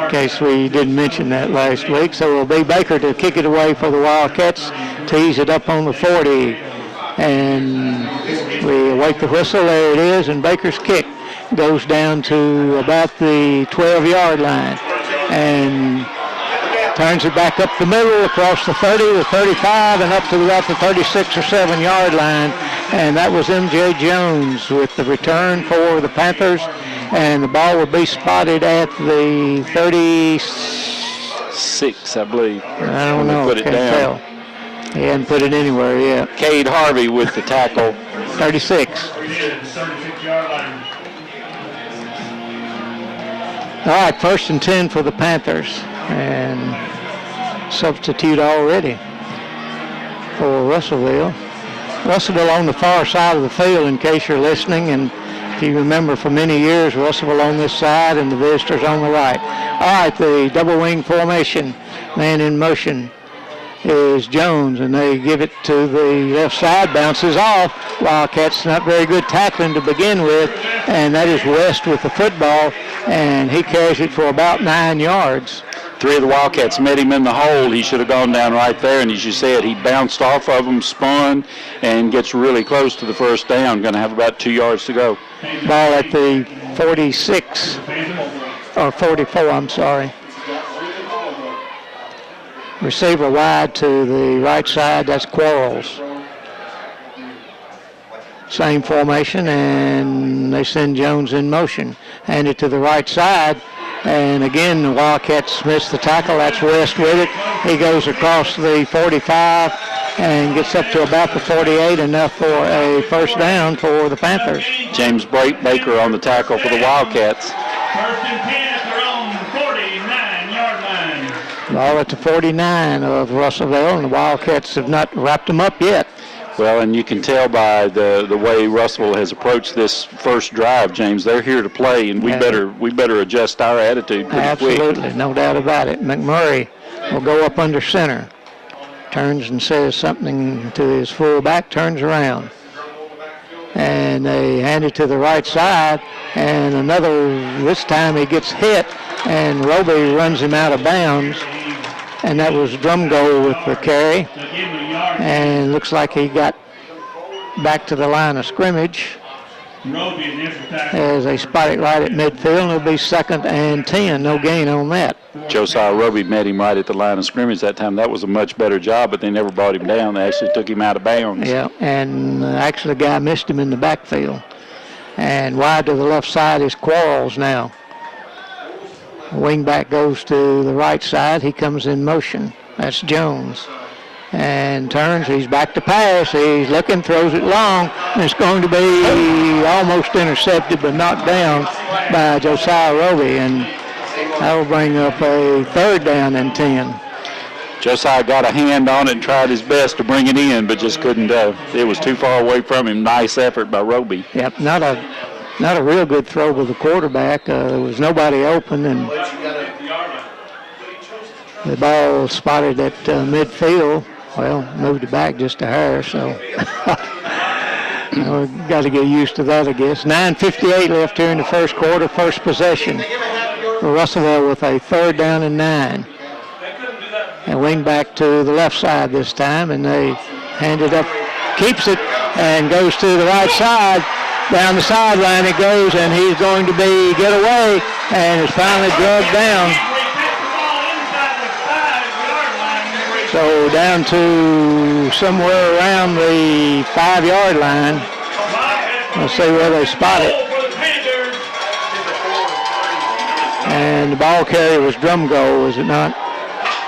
in case we didn't mention that last week. So it'll be Baker to kick it away for the Wildcats, tees it up on the 40. And we await the whistle. There it is, and Baker's kick goes down to about the 12-yard line. And turns it back up the middle, across the 30, the 35, and up to about the 36 or 7-yard line. And that was M.J. Jones with the return for the Panthers. And the ball will be spotted at the 36, I believe. I don't know. Put it down. Tell. He hadn't put it anywhere yet. Cade Harvey with the tackle. 36. All right, 1st and 10 for the Panthers. And substitute already for Russellville. Russellville on the far side of the field, in case you're listening. And if you remember, for many years, Russellville on this side and the visitors on the right. All right, the double wing formation, man in motion, is Jones, and they give it to the left side, bounces off. Wildcats not very good tackling to begin with, and that is West with the football, and he carries it for about 9 yards. 3 of the Wildcats met him in the hole. He should have gone down right there, and as you said, he bounced off of them, spun, and gets really close to the first down. Going to have about 2 yards to go. Ball at the 46, or 44, I'm sorry. Receiver wide to the right side, that's Quarles. Same formation, and they send Jones in motion. Hand it to the right side, and again, the Wildcats miss the tackle. That's West with it. He goes across the 45 and gets up to about the 48, enough for a first down for the Panthers. James Baker on the tackle for the Wildcats. 1st and 10 at their own 49-yard line. Ball at the 49 of Russellville, and the Wildcats have not wrapped them up yet. Well, and you can tell by the way Russellville has approached this first drive, James. They're here to play, and we better adjust our attitude pretty quick. Absolutely, no doubt about it. McMurray will go up under center. Turns and says something to his fullback, turns around. And they hand it to the right side, and this time he gets hit, and Roby runs him out of bounds. And that was Drumgold with the carry. And looks like he got back to the line of scrimmage as they spot it right at midfield. And it'll be 2nd and 10. No gain on that. Josiah Roby met him right at the line of scrimmage that time. That was a much better job, but they never brought him down. They actually took him out of bounds. Yeah, and actually the guy missed him in the backfield. And wide to the left side is Quarles now. Wingback goes to the right side. He comes in motion. That's Jones. And turns. He's back to pass. He's looking, throws it long. And it's going to be almost intercepted but knocked down by Josiah Roby. And that will bring up a 3rd down and 10. Josiah got a hand on it and tried his best to bring it in, but just couldn't. It was too far away from him. Nice effort by Roby. Yep, not a real good throw to the quarterback. There was nobody open, and the ball spotted at midfield. Well, moved it back just a hair, so we've got to get used to that, I guess. 9:58 left here in the first quarter, first possession for Russellville with a 3rd down and 9. And wing back to the left side this time, and they hand it up, keeps it, and goes to the right side. Down the sideline it goes, and he's going to get away, and is finally drugged down. So down to somewhere around the 5-yard line. Let's see where they spot it. And the ball carrier was Drumgold, was it not?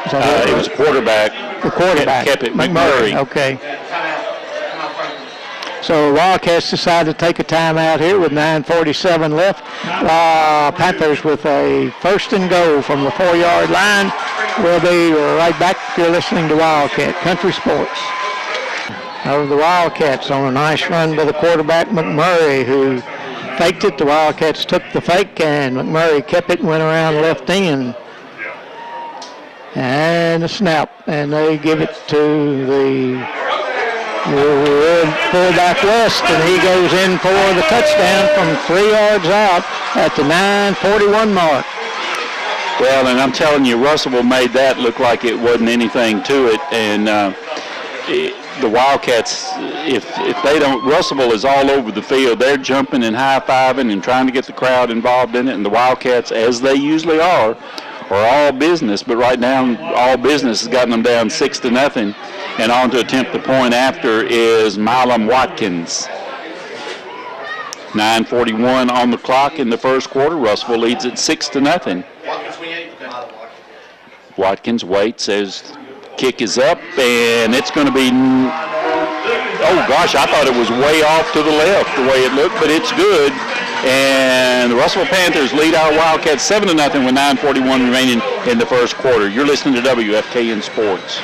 It was quarterback. The quarterback. Kept it McMurray. Okay. So Wildcats decide to take a timeout here with 9:47 left. Panthers with a 1st and goal from the 4-yard line. We'll be right back if you're listening to Wildcat Country Sports. Over the Wildcats on a nice run by the quarterback McMurray, who faked it. The Wildcats took the fake, and McMurray kept it and went around left end. And a snap, and they give it to the fullback West, and he goes in for the touchdown from 3 yards out at the 9:41 mark. Well, and I'm telling you, Russellville made that look like it wasn't anything to it. And the Wildcats, if they don't, Russellville is all over the field. They're jumping and high-fiving and trying to get the crowd involved in it. And the Wildcats, as they usually are all business. But right now, all business has gotten them down 6-0. And on to attempt the point after is Milam Watkins. 9:41 on the clock in the first quarter. Russellville leads at 6-0. Watkins waits as kick is up, and it's going to be, oh gosh, I thought it was way off to the left the way it looked, but it's good. And the Russellville Panthers lead our Wildcats 7-0 with 9:41 remaining in the first quarter. You're listening to WFKN Sports.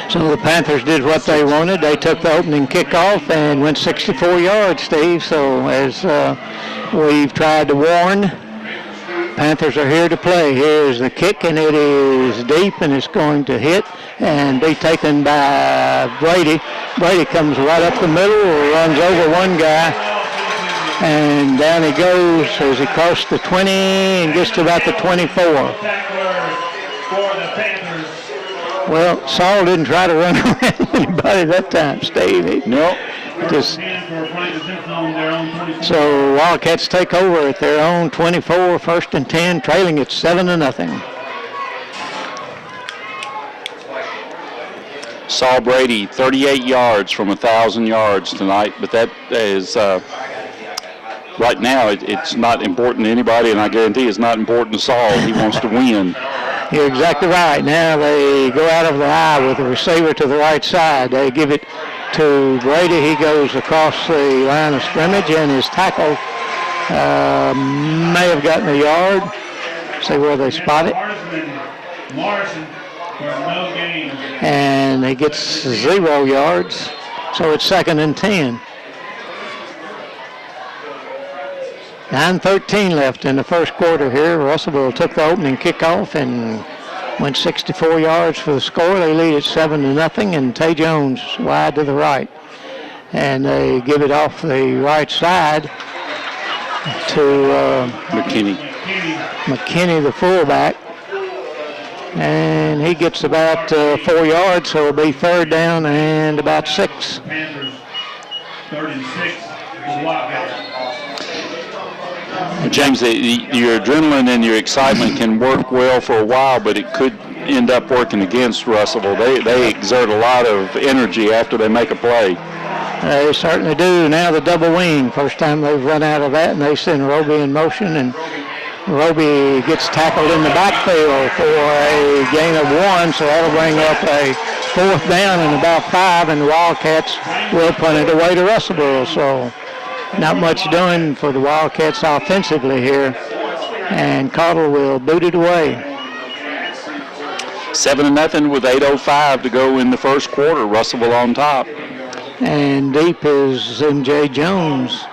So the Panthers did what they wanted. They took the opening kickoff and went 64 yards, Steve. So as we've tried to warn, Panthers are here to play. Here's the kick, and it is deep, and it's going to hit and be taken by Brady. Brady comes right up the middle, runs over one guy, and down he goes as he crosses the 20 and gets to about the 24. Well, Saul didn't try to run around anybody that time, Steve. No. Just so Wildcats take over at their own 24, 1st and 10, trailing at 7-0. Saul Brady, 38 yards from 1,000 yards tonight, but that is right now it's not important to anybody, and I guarantee it's not important to Saul. He wants to win. You're exactly right. Now they go out of the eye with the receiver to the right side. They give it to Brady. He goes across the line of scrimmage, and his tackle may have gotten a yard. See where they spot it. And he gets 0 yards, so it's 2nd and 10. 9:13 left in the first quarter here. Russellville took the opening kickoff and went 64 yards for the score. They lead at 7-0, and Tay Jones wide to the right. And they give it off the right side to McKinney, the fullback. And he gets about 4 yards, so it'll be 3rd down and about 6. Panthers, 3rd and 6. Wildcats. James, your adrenaline and your excitement can work well for a while, but it could end up working against Russellville. They exert a lot of energy after they make a play. They certainly do. Now the double wing. First time they've run out of that, and they send Roby in motion, and Roby gets tackled in the backfield for a gain of 1, so that'll bring up a 4th down and about 5, and the Wildcats will punt it away to Russellville. So not much doing for the Wildcats offensively here, and Cottle will boot it away. 7-0 with 8:05 to go in the first quarter. Russellville on top. And deep is M.J. Jones,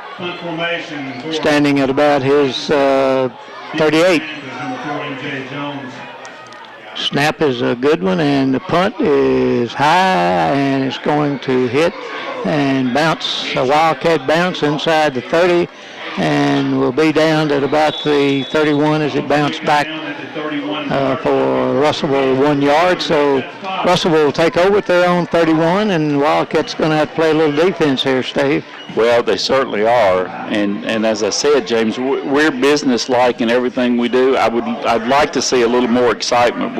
standing at about his 38. Snap is a good one, and the punt is high, and it's going to hit and bounce, a Wildcat bounce inside the 30, and will be down at about the 31 as it bounced back for Russellville 1 yard. So Russellville will take over at their own 31, and Wildcats going to have to play a little defense here, Steve. Well, they certainly are, and as I said, James, we're business-like in everything we do. I'd like to see a little more excitement.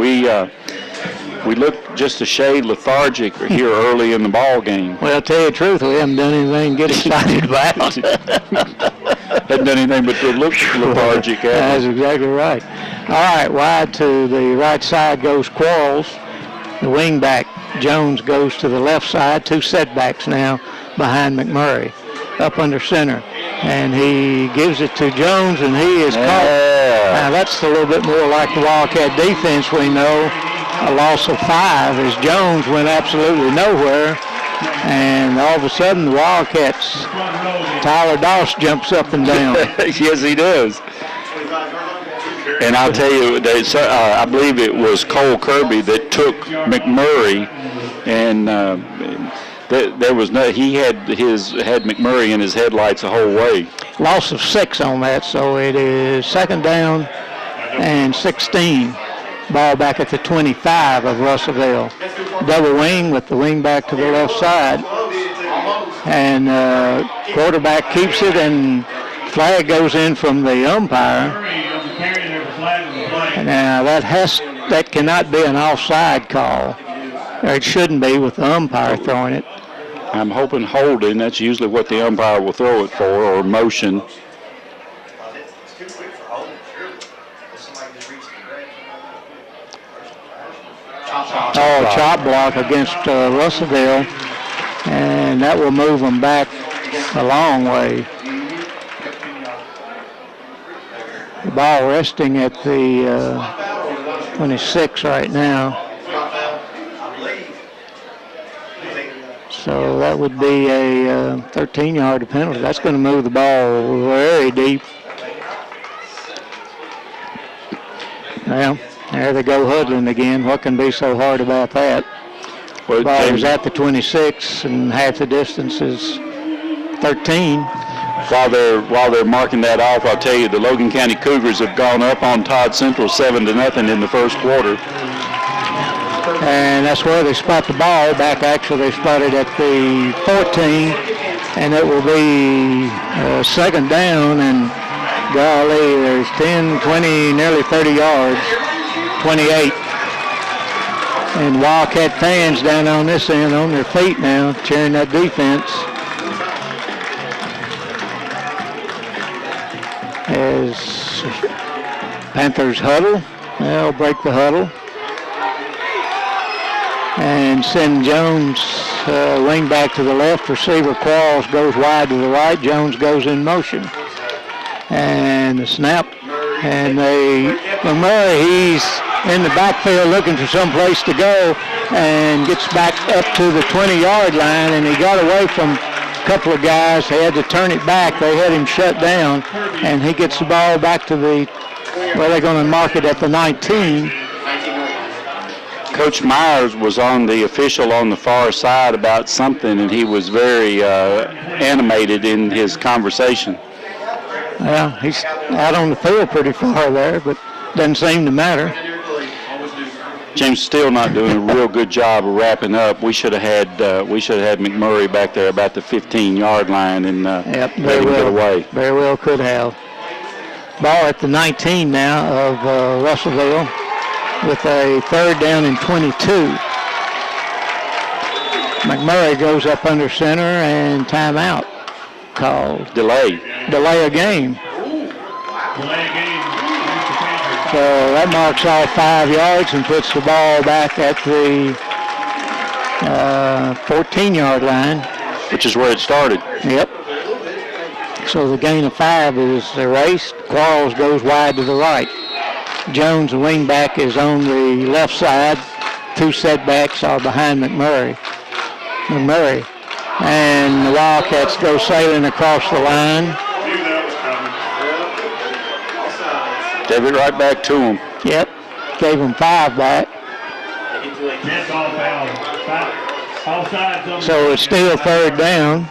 We look just a shade lethargic here early in the ball game. Well, I'll tell you the truth, we haven't done anything to get excited about. Haven't done anything but to look lethargic. That's exactly right. All right, wide to the right side goes Quarles. The wing back, Jones, goes to the left side. 2 setbacks now behind McMurray. Up under center. And he gives it to Jones, and he is caught. Now, that's a little bit more like the Wildcat defense we know. A loss of 5 as Jones went absolutely nowhere. And all of a sudden, the Wildcats, Tyler Doss jumps up and down. Yes, he does. And I'll tell you, I believe it was Cole Kirby that took McMurray, and there was no. He had McMurray in his headlights the whole way. Loss of 6 on that, so it is 2nd down and 16. Ball back at the 25 of Russellville. Double wing with the wing back to the left side. And quarterback keeps it, and flag goes in from the umpire. Now that cannot be an offside call. Or it shouldn't be with the umpire throwing it. I'm hoping holding. That's usually what the umpire will throw it for, or motion. Oh, chop block against Russellville, and that will move them back a long way. The ball resting at the 26 right now. So that would be a 13-yard penalty. That's going to move the ball very deep. Well, there they go huddling again. What can be so hard about that? Well, the ball is at the 26, and half the distance is 13. While they're marking that off, I'll tell you the Logan County Cougars have gone up on Todd Central 7-0 in the first quarter. And that's where they spot the ball. Back actually they spotted at the 14, and it will be second down, and golly, there's 10, 20, nearly 30 yards, 28. And Wildcat fans down on this end on their feet now, cheering that defense. As Panthers huddle, they'll break the huddle. And send Jones wing back to the left. Receiver Qualls goes wide to the right. Jones goes in motion. And the snap. And McMurray, he's in the backfield looking for some place to go and gets back up to the 20-yard line. And he got away from a couple of guys. They had to turn it back. They had him shut down. And he gets the ball back to the, well, they're going to mark it at the 19. Coach Myers was on the official on the far side about something, and he was very animated in his conversation. Well, he's out on the field pretty far there, but doesn't seem to matter. James still not doing a real good job of wrapping up. We should have had McMurray back there about the 15-yard line and let him get away. Very well could have. Ball at the 19 now of Russellville, with a third down and 22. McMurray goes up under center, and timeout called. Delay a game. So that marks off 5 yards and puts the ball back at the 14-yard line. Which is where it started. Yep. So the gain of 5 is erased. Qualls goes wide to the right. Jones, the wingback, is on the left side. 2 setbacks are behind McMurray. And the Wildcats go sailing across the line. Gave it right back to him. Yep. Gave him 5 back. So it's still third down.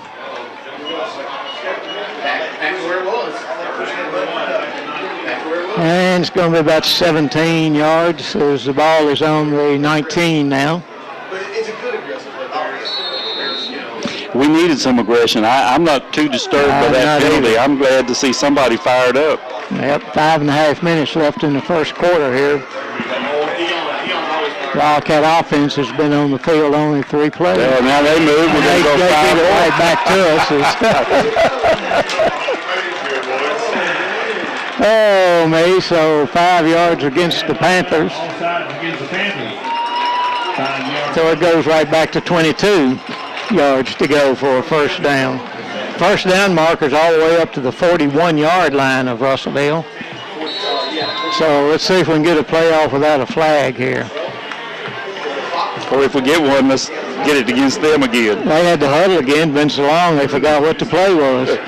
And it's going to be about 17 yards as the ball is on the 19 now. We needed some aggression. I'm not too disturbed by that penalty. I'm glad to see somebody fired up. Yep, 5.5 minutes left in the first quarter here. Wildcat offense has been on the field only 3 plays. Yeah, now they move. We're going to go 5 right back to us. Oh, me, so 5 yards against the Panthers. So it goes right back to 22 yards to go for a first down. First down markers all the way up to the 41-yard line of Russellville. So let's see if we can get a play off without a flag here. Or if we get one, let's get it against them again. They had to huddle again. Been so long they forgot what the play was.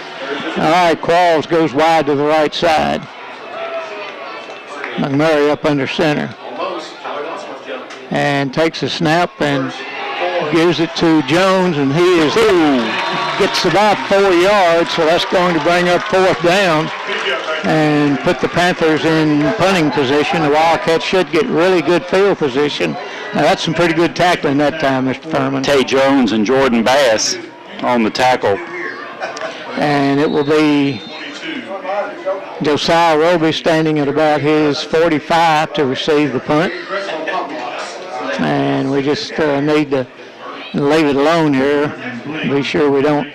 All right, Qualls goes wide to the right side. McMurray up under center. And takes a snap and gives it to Jones, and he gets about 4 yards, so that's going to bring up 4th down. and put the Panthers in punting position. The Wildcats should get really good field position. Now, that's some pretty good tackling that time, Mr. Thurman. Tay Jones and Jordan Bass on the tackle. And it will be Josiah Roby standing at about his 45 to receive the punt. And we just need to leave it alone here. Be sure we don't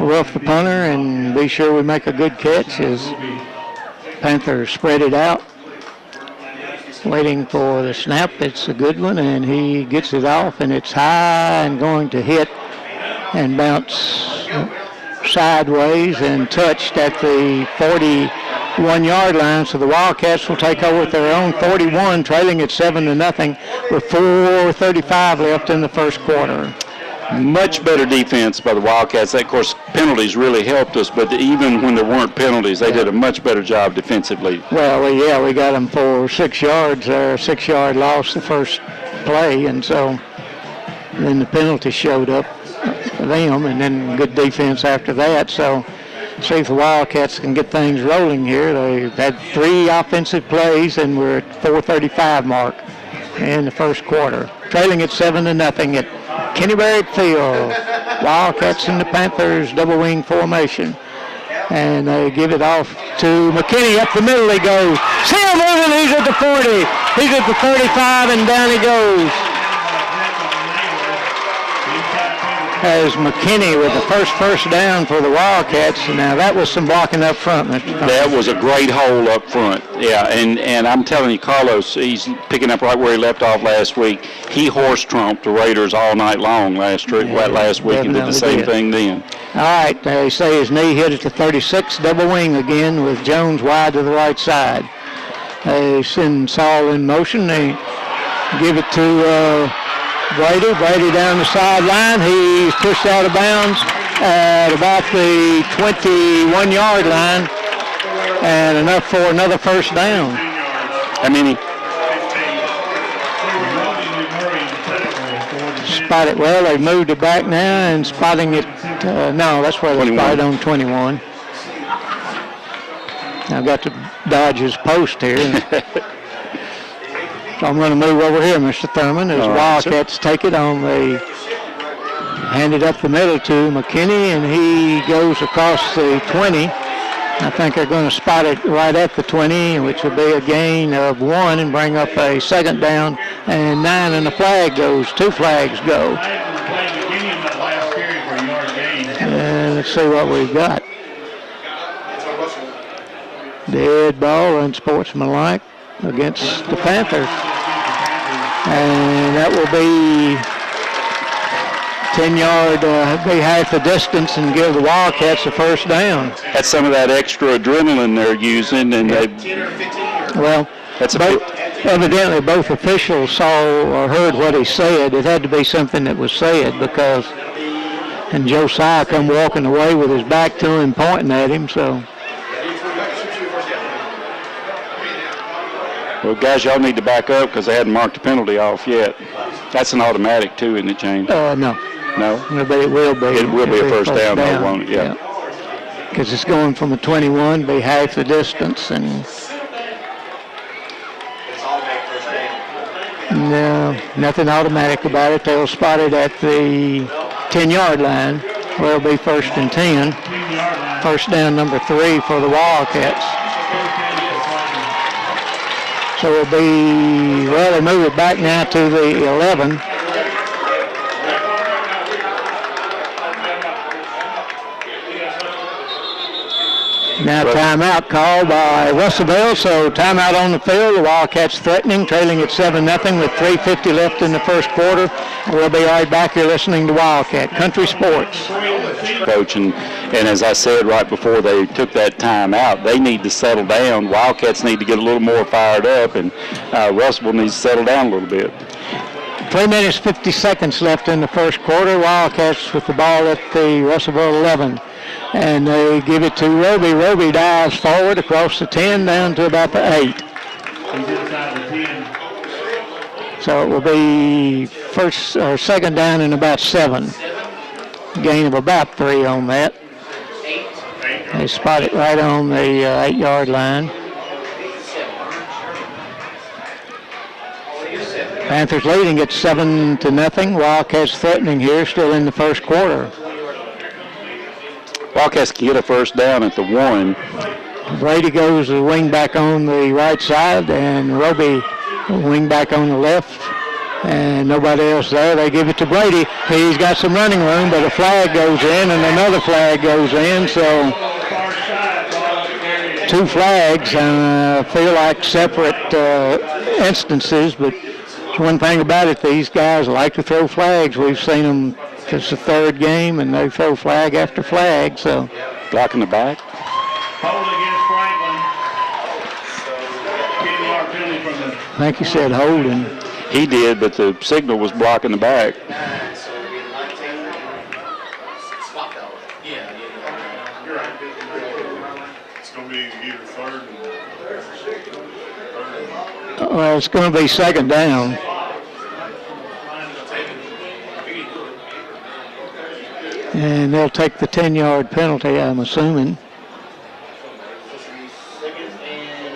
rough the punter and be sure we make a good catch as Panthers spread it out. Waiting for the snap. It's a good one, and he gets it off, and it's high and going to hit and bounce sideways and touched at the 41-yard line. So the Wildcats will take over with their own 41, trailing at 7-0 with 4:35 left in the first quarter. Much better defense by the Wildcats. Of course, penalties really helped us, but even when there weren't penalties, they did a much better job defensively. Well, yeah, we got them for 6 yards there, 6-yard loss the first play, and so then the penalty showed up for them, and then good defense after that. So see if the Wildcats can get things rolling here. They've had 3 offensive plays, and we're at 4:35 mark in the first quarter. Trailing at 7-0 at Kenneberry Field. Wildcats and the Panthers double wing formation. And they give it off to McKinney. Up the middle he goes. See him moving. He's at the 40. He's at the 35, and down he goes. As McKinney with the first down for the Wildcats. Now that was some blocking up front, Mr. Thomas. That was a great hole up front. Yeah, and I'm telling you, Carlos, he's picking up right where he left off last week. He horse-trumped the Raiders all night long last week and did the same thing then. All right, they say his knee hit at the 36, double wing again with Jones wide to the right side. They send Saul in motion. They give it to Brady. Brady down the sideline. He's pushed out of bounds at about the 21-yard line, and enough for another first down. How many? Spot it. Well, they moved it back now and spotting it. No, that's where they spotted on 21. I've got to dodge his post here. So I'm going to move over here, Mr. Thurman, as Wildcats take it on the, hand it up the middle to McKinney, and he goes across the 20. I think they're going to spot it right at the 20, which will be a gain of 1 and bring up a second down and 9, and the flag goes. 2 flags go. And let's see what we've got. Dead ball, unsportsmanlike against the Panthers. And that will be 10-yard, be half the distance and give the Wildcats a first down. That's some of that extra adrenaline they're using, and well, that's evidently both officials saw or heard what he said. It had to be something that was said because, and Josiah come walking away with his back to him, pointing at him, so. Well, guys, y'all need to back up because they hadn't marked the penalty off yet. That's an automatic, too, isn't it, James? No. No? But it will be. It will be a first down, though, won't it? Yeah. Because it's going from a 21, be half the distance, and no, nothing automatic about it. They'll spot it at the 10-yard line, where it'll be 1st and 10. First down number 3 for the Wildcats. So it'll be, well, they move it back now to the 11. Now timeout called by Russellville, so timeout on the field. The Wildcats threatening, trailing at 7-0 with 3:50 left in the first quarter. We'll be right back here listening to Wildcat Country Sports. Coach, and as I said right before they took that timeout, they need to settle down. Wildcats need to get a little more fired up, and Russellville needs to settle down a little bit. 3 minutes, 50 seconds left in the first quarter. Wildcats with the ball at the Russellville 11. And they give it to Roby. Roby dives forward across the 10 down to about the 8. So it will be first or second down and about 7. Gain of about 3 on that. They spot it right on the 8-yard line. Panthers leading at 7-0. Wildcats threatening here, still in the first quarter. Wildcats can get a first down at the 1. Brady goes the wing back on the right side, and Roby wing back on the left, and nobody else there. They give it to Brady. He's got some running room, but a flag goes in, and another flag goes in, so 2 flags. Feel like separate instances, but one thing about it, these guys like to throw flags. We've seen them. It's the 3rd game, and they throw flag after flag. So blocking the back. Hold against Franklin. 10-yard penalty from the. I think he said holding. He did, but the signal was blocking the back. It's going to be either 3rd and. Well, it's going to be 2nd down. And they'll take the 10-yard penalty, I'm assuming.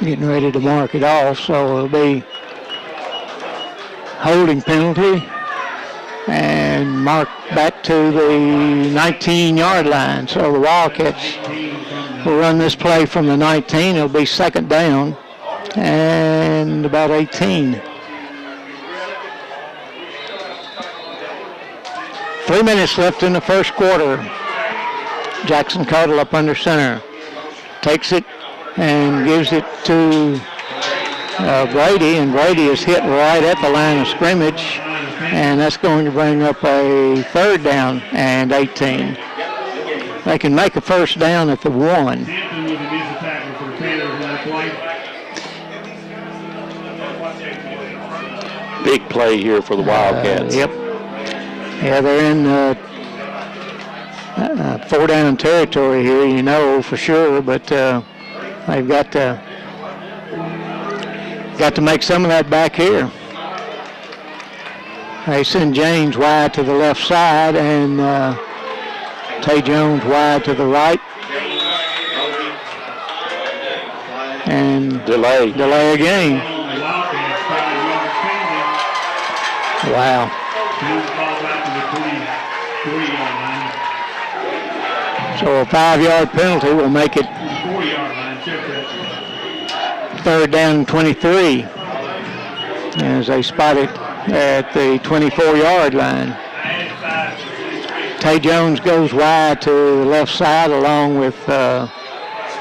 Getting ready to mark it off, so it'll be holding penalty and marked back to the 19-yard line. So the Wildcats will run this play from the 19. It'll be 2nd down and about 18. 3 minutes left in the first quarter. Jackson Cottle up under center. Takes it and gives it to Brady, and Brady is hit right at the line of scrimmage, and that's going to bring up a 3rd down and 18. They can make a first down at the 1. Big play here for the Wildcats. Yep. Yeah, they're in 4-down territory here, you know for sure, but they've got to make some of that back here. They send James wide to the left side, and Tay Jones wide to the right. And delay again. Wow. So a 5-yard penalty will make it 3rd down and 23 as they spot it at the 24-yard line. Tay Jones goes wide to the left side along with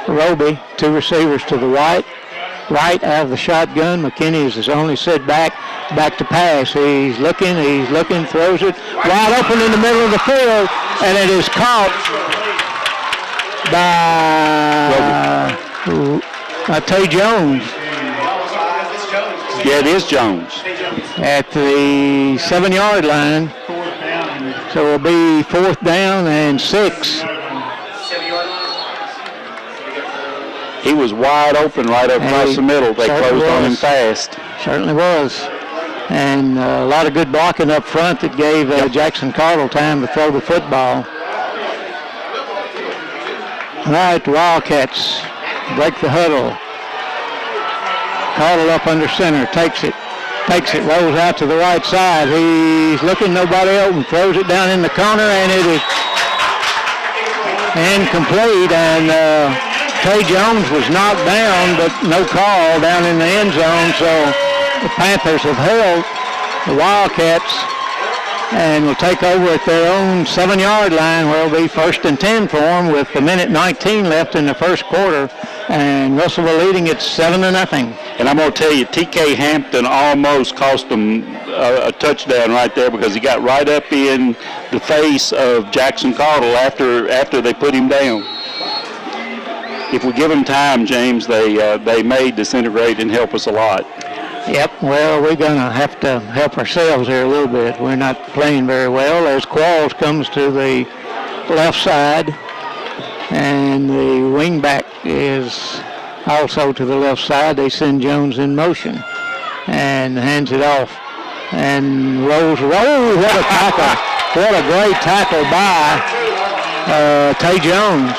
Roby. 2 receivers to the right out of the shotgun. McKinney is his only setback. Back to pass. He's looking, throws it wide open in the middle of the field, and it is caught by Tay Jones. Yeah, it is Jones. At the 7-yard line. So it'll be 4th down and 6. He was wide open right across the middle. They closed on him fast. Certainly was. And a lot of good blocking up front that gave Jackson Cardle time to throw the football. All right, the Wildcats break the huddle. Cardle up under center, takes it, rolls out to the right side. He's looking, nobody open, throws it down in the corner, and it is incomplete. And Tay Jones was knocked down, but no call down in the end zone. So the Panthers have held the Wildcats and will take over at their own 7-yard line, where it'll be 1st and 10 for them with a minute 19 left in the first quarter, and Russellville leading it 7-0. And I'm going to tell you, T.K. Hampton almost cost them a touchdown right there, because he got right up in the face of Jackson Cardle after they put him down. If we give them time, James, they may disintegrate and help us a lot. Yep, well, we're going to have to help ourselves here a little bit. We're not playing very well as Qualls comes to the left side, and the wingback is also to the left side. They send Jones in motion and hands it off and rolls. Oh, what a tackle. What a great tackle by Tay Jones.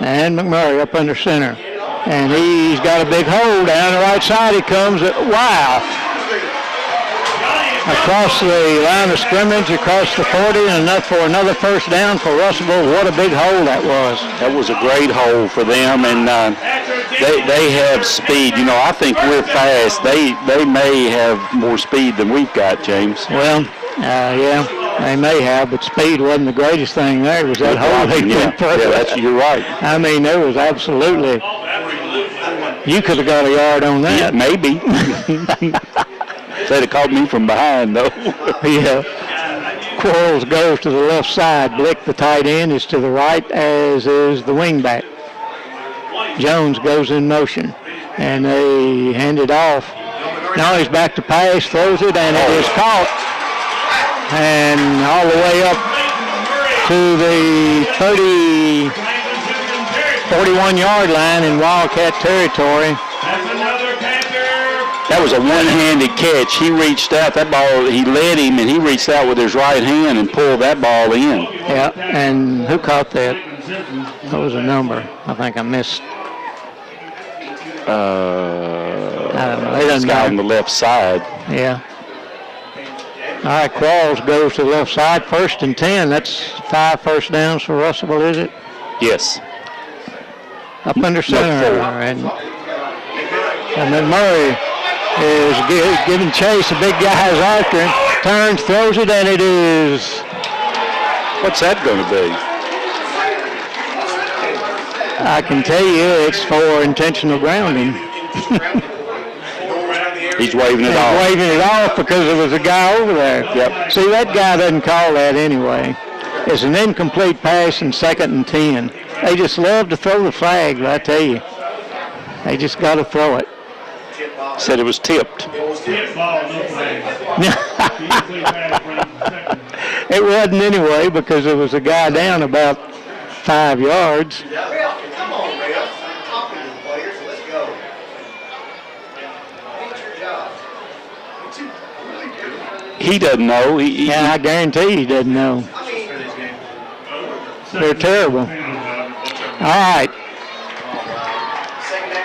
And McMurray up under center. And he's got a big hole down the right side. He comes. Wow. Across the line of scrimmage, across the 40, and enough for another first down for Russellville. What a big hole that was. That was a great hole for them, and they have speed. You know, I think we're fast. They may have more speed than we've got, James. Well, yeah, they may have, but speed wasn't the greatest thing there. It was that hole they put through. Yeah, you're right. I mean, there was absolutely, you could have got a yard on that. Yeah, maybe. They'd have caught me from behind, though. Yeah. Quarles goes to the left side. Blick, the tight end, is to the right, as is the wingback. Jones goes in motion, and they hand it off. Now he's back to pass, throws it, and it is caught. And all the way up to the 41-yard line in Wildcat territory. That was a one-handed catch. He reached out. That ball, he led him, and he reached out with his right hand and pulled that ball in. Yeah, and who caught that? That was a number. I think I missed. I don't know. It This doesn't guy matter. on the left side. Yeah. All right, Qualls goes to the left side. 1st and 10. That's 5 first downs for Russellville, is it? Yes. Up under center. And McMurray is giving chase. The big guy's after him. Turns, throws it, and it is. What's that going to be? I can tell you it's for intentional grounding. He's waving it He's off. waving it off because there was a guy over there. Yep. See, that guy doesn't call that anyway. It's an incomplete pass in 2nd and 10. They just love to throw the flag, I tell you. They just got to throw it. Said it was tipped. It wasn't anyway because there was a guy down about 5 yards. Come on, Bill. I'm talking to the players. Let's go. It's your job. He doesn't know. Yeah, I guarantee he doesn't know. They're terrible. All right.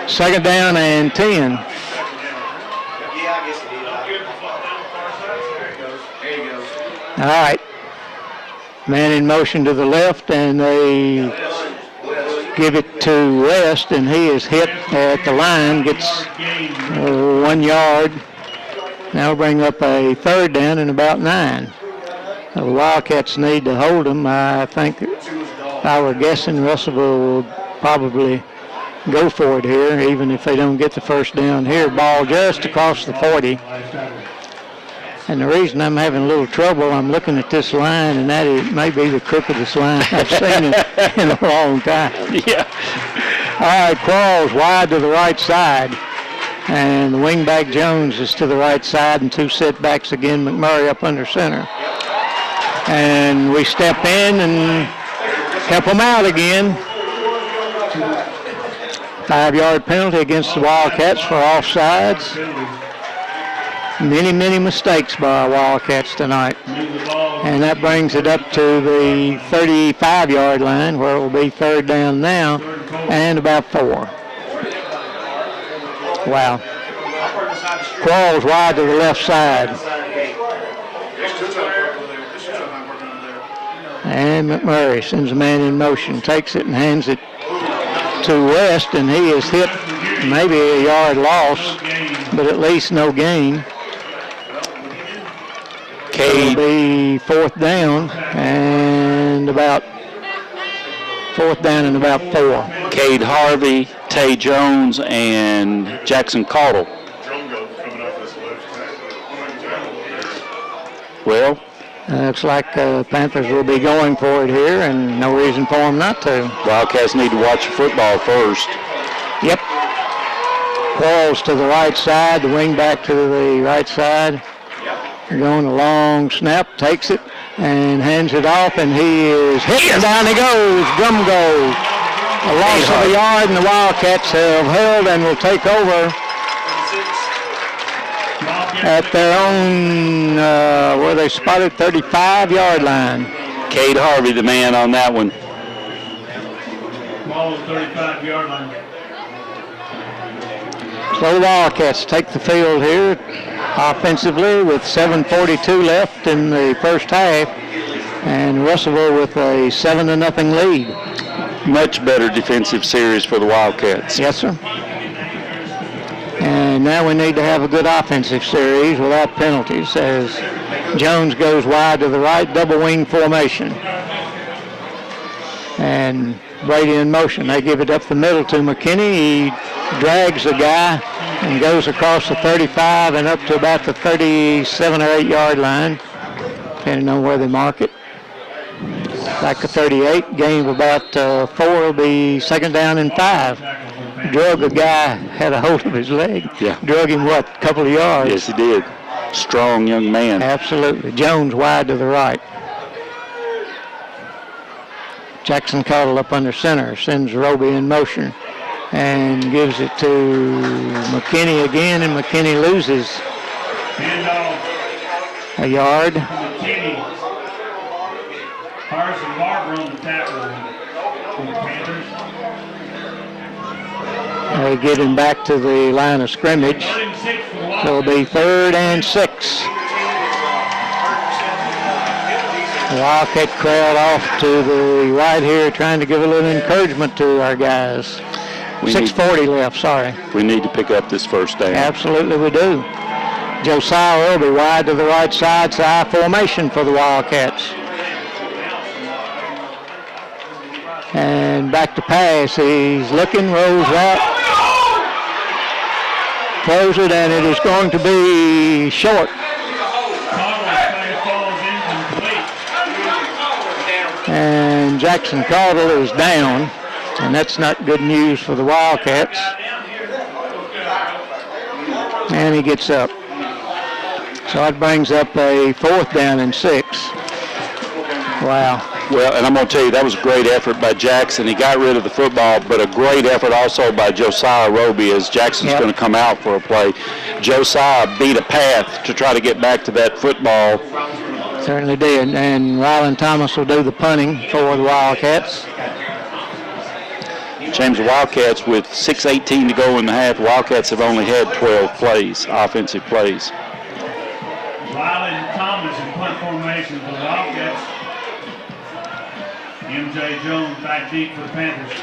2nd down and 10. Yeah, I guess it is. There you go. All right. Man in motion to the left, and they give it to West, and he is hit at the line, gets 1 yard. Now bring up a 3rd down and about 9. The Wildcats need to hold them. I think if I were guessing, Russellville will probably go for it here, even if they don't get the first down here. Ball just across the 40. And the reason I'm having a little trouble, I'm looking at this line, and that is maybe the crookedest line I've seen in a long time. Yeah. All right, Qualls wide to the right side. And the wingback Jones is to the right side, and 2 setbacks again. McMurray up under center. And we step in and help them out again. 5-yard penalty against the Wildcats for offsides. Many mistakes by our Wildcats tonight. And that brings it up to the 35-yard line, where it will be 3rd down now and about 4. Wow. Qualls wide to the left side. And McMurray sends a man in motion, takes it and hands it to West, and he is hit maybe a yard loss, but at least no gain. It'll be 4th down and about 4th down and about 4. Cade Harvey, Tay Jones, and Jackson Caudle. Well, looks like Panthers will be going for it here, and no reason for them not to. Wildcats need to watch the football first. Yep. Qualls to the right side, the wing back to the right side. Going a long snap, takes it and hands it off, and he is hit, and down he goes. Gum goes. A loss of a yard, and the Wildcats have held and will take over at their own, where they spotted, 35-yard line. Cade Harvey, the man on that one. ball on the 35-yard line. So the Wildcats take the field here offensively with 7:42 left in the first half, and Russellville with a 7-0 lead. Much better defensive series for the Wildcats. Yes, sir. And now we need to have a good offensive series without penalties as Jones goes wide to the right, double wing formation. And Brady in motion. They give it up the middle to McKinney. He drags the guy and goes across the 35 and up to about the 37 or 8 yard line, depending on where they mark it. Back to 38, gain of about 4 will be second down and 5. Drug a guy, had a hold of his leg. Yeah. Drug him, a couple of yards? Yes, he did. Strong young man. Absolutely. Jones wide to the right. Jackson Cottle up under center, sends Roby in motion and gives it to McKinney again, and McKinney loses a yard. McKinney. Carson Barber on the tackle for the Panthers. They get him back to the line of scrimmage. 36 for the Wildcats. It'll be 3rd and 6. The Wildcat crowd off to the right here, trying to give a little encouragement to our guys. 6:40 left, sorry. We need to pick up this first down. Absolutely we do. Josiah will be wide to the right side, side formation for the Wildcats. And back to pass. He's looking, rolls out, throws it, and it is going to be short. And Jackson Caudill is down, and that's not good news for the Wildcats. And he gets up. So that brings up a 4th down and 6. Wow. Well, and I'm going to tell you, that was a great effort by Jackson. He got rid of the football, but a great effort also by Josiah Roby as Jackson's going to come out for a play. Josiah beat a path to try to get back to that football. Certainly did. And Ryland Thomas will do the punting for the Wildcats. James, the Wildcats with 6:18 to go in the half. Wildcats have only had 12 plays, offensive plays. Ryland Thomas in punt formation for the Wildcats. MJ Jones back deep for the Panthers.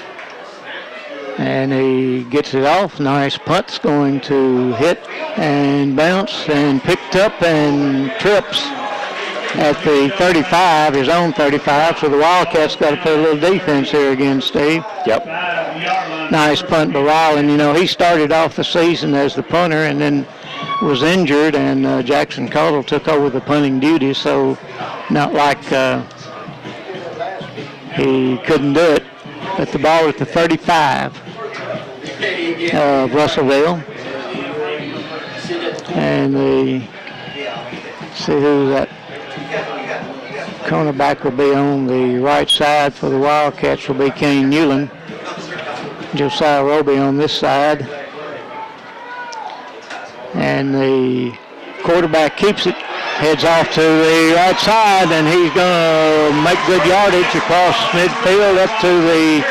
And he gets it off. Nice punt's going to hit and bounce and picked up and trips at the 35, his own 35. So the Wildcats got to put a little defense here again, Steve. Yep. Nice punt by Ryland. You know, he started off the season as the punter and then was injured, and Jackson Caudill took over the punting duty, so not like he couldn't do it. But the ball at the 35 of Russellville. And see who that cornerback will be on the right side for the Wildcats will be Kane Newland. Josiah Roby on this side. And the quarterback keeps it, heads off to the right side, and he's going to make good yardage across midfield up to the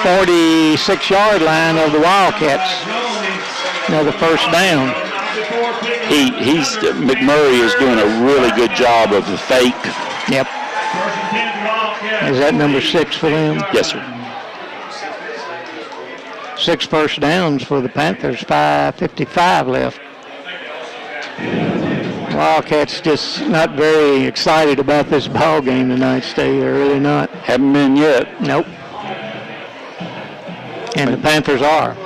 46-yard line of the Wildcats. Another first down. McMurray is doing a really good job of the fake. Yep. Is that number 6 for them? Yes, sir. 6 first downs for the Panthers, 5:55 left. Wildcats just not very excited about this ball game tonight, Steve. They're really not. Haven't been yet. Nope. And the Panthers are.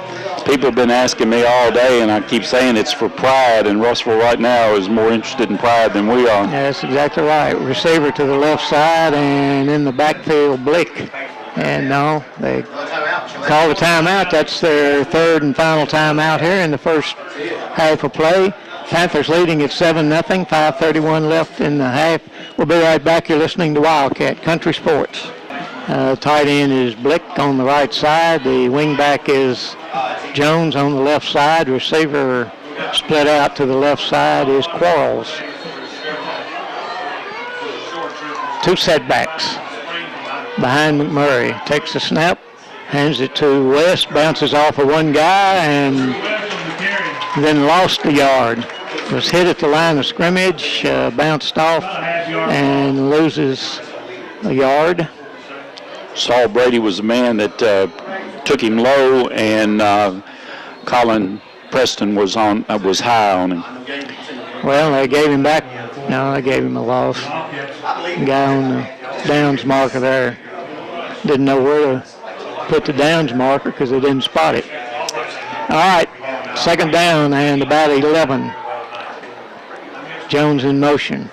People have been asking me all day, and I keep saying it's for pride, and Russellville right now is more interested in pride than we are. Yeah, that's exactly right. Receiver to the left side, and in the backfield, Blick. And no, they call the timeout. That's their 3rd and final timeout here in the first half of play. Panthers leading at 7-0, 5:31 left in the half. We'll be right back. You're listening to Wildcat Country Sports. Tight end is Blick on the right side. The wingback is Jones on the left side. Receiver split out to the left side is Quarles. 2 setbacks behind McMurray. Takes the snap, Hands it to West, bounces off of one guy, and then lost a yard. Was hit at the line of scrimmage, bounced off, and loses a yard. Saul Brady was the man that took him low, and Colin Preston was high on him. Well, they gave him back. No, they gave him a loss. The guy on the downs marker there didn't know where to put the downs marker because they didn't spot it. All right, second down and about 11. Jones in motion.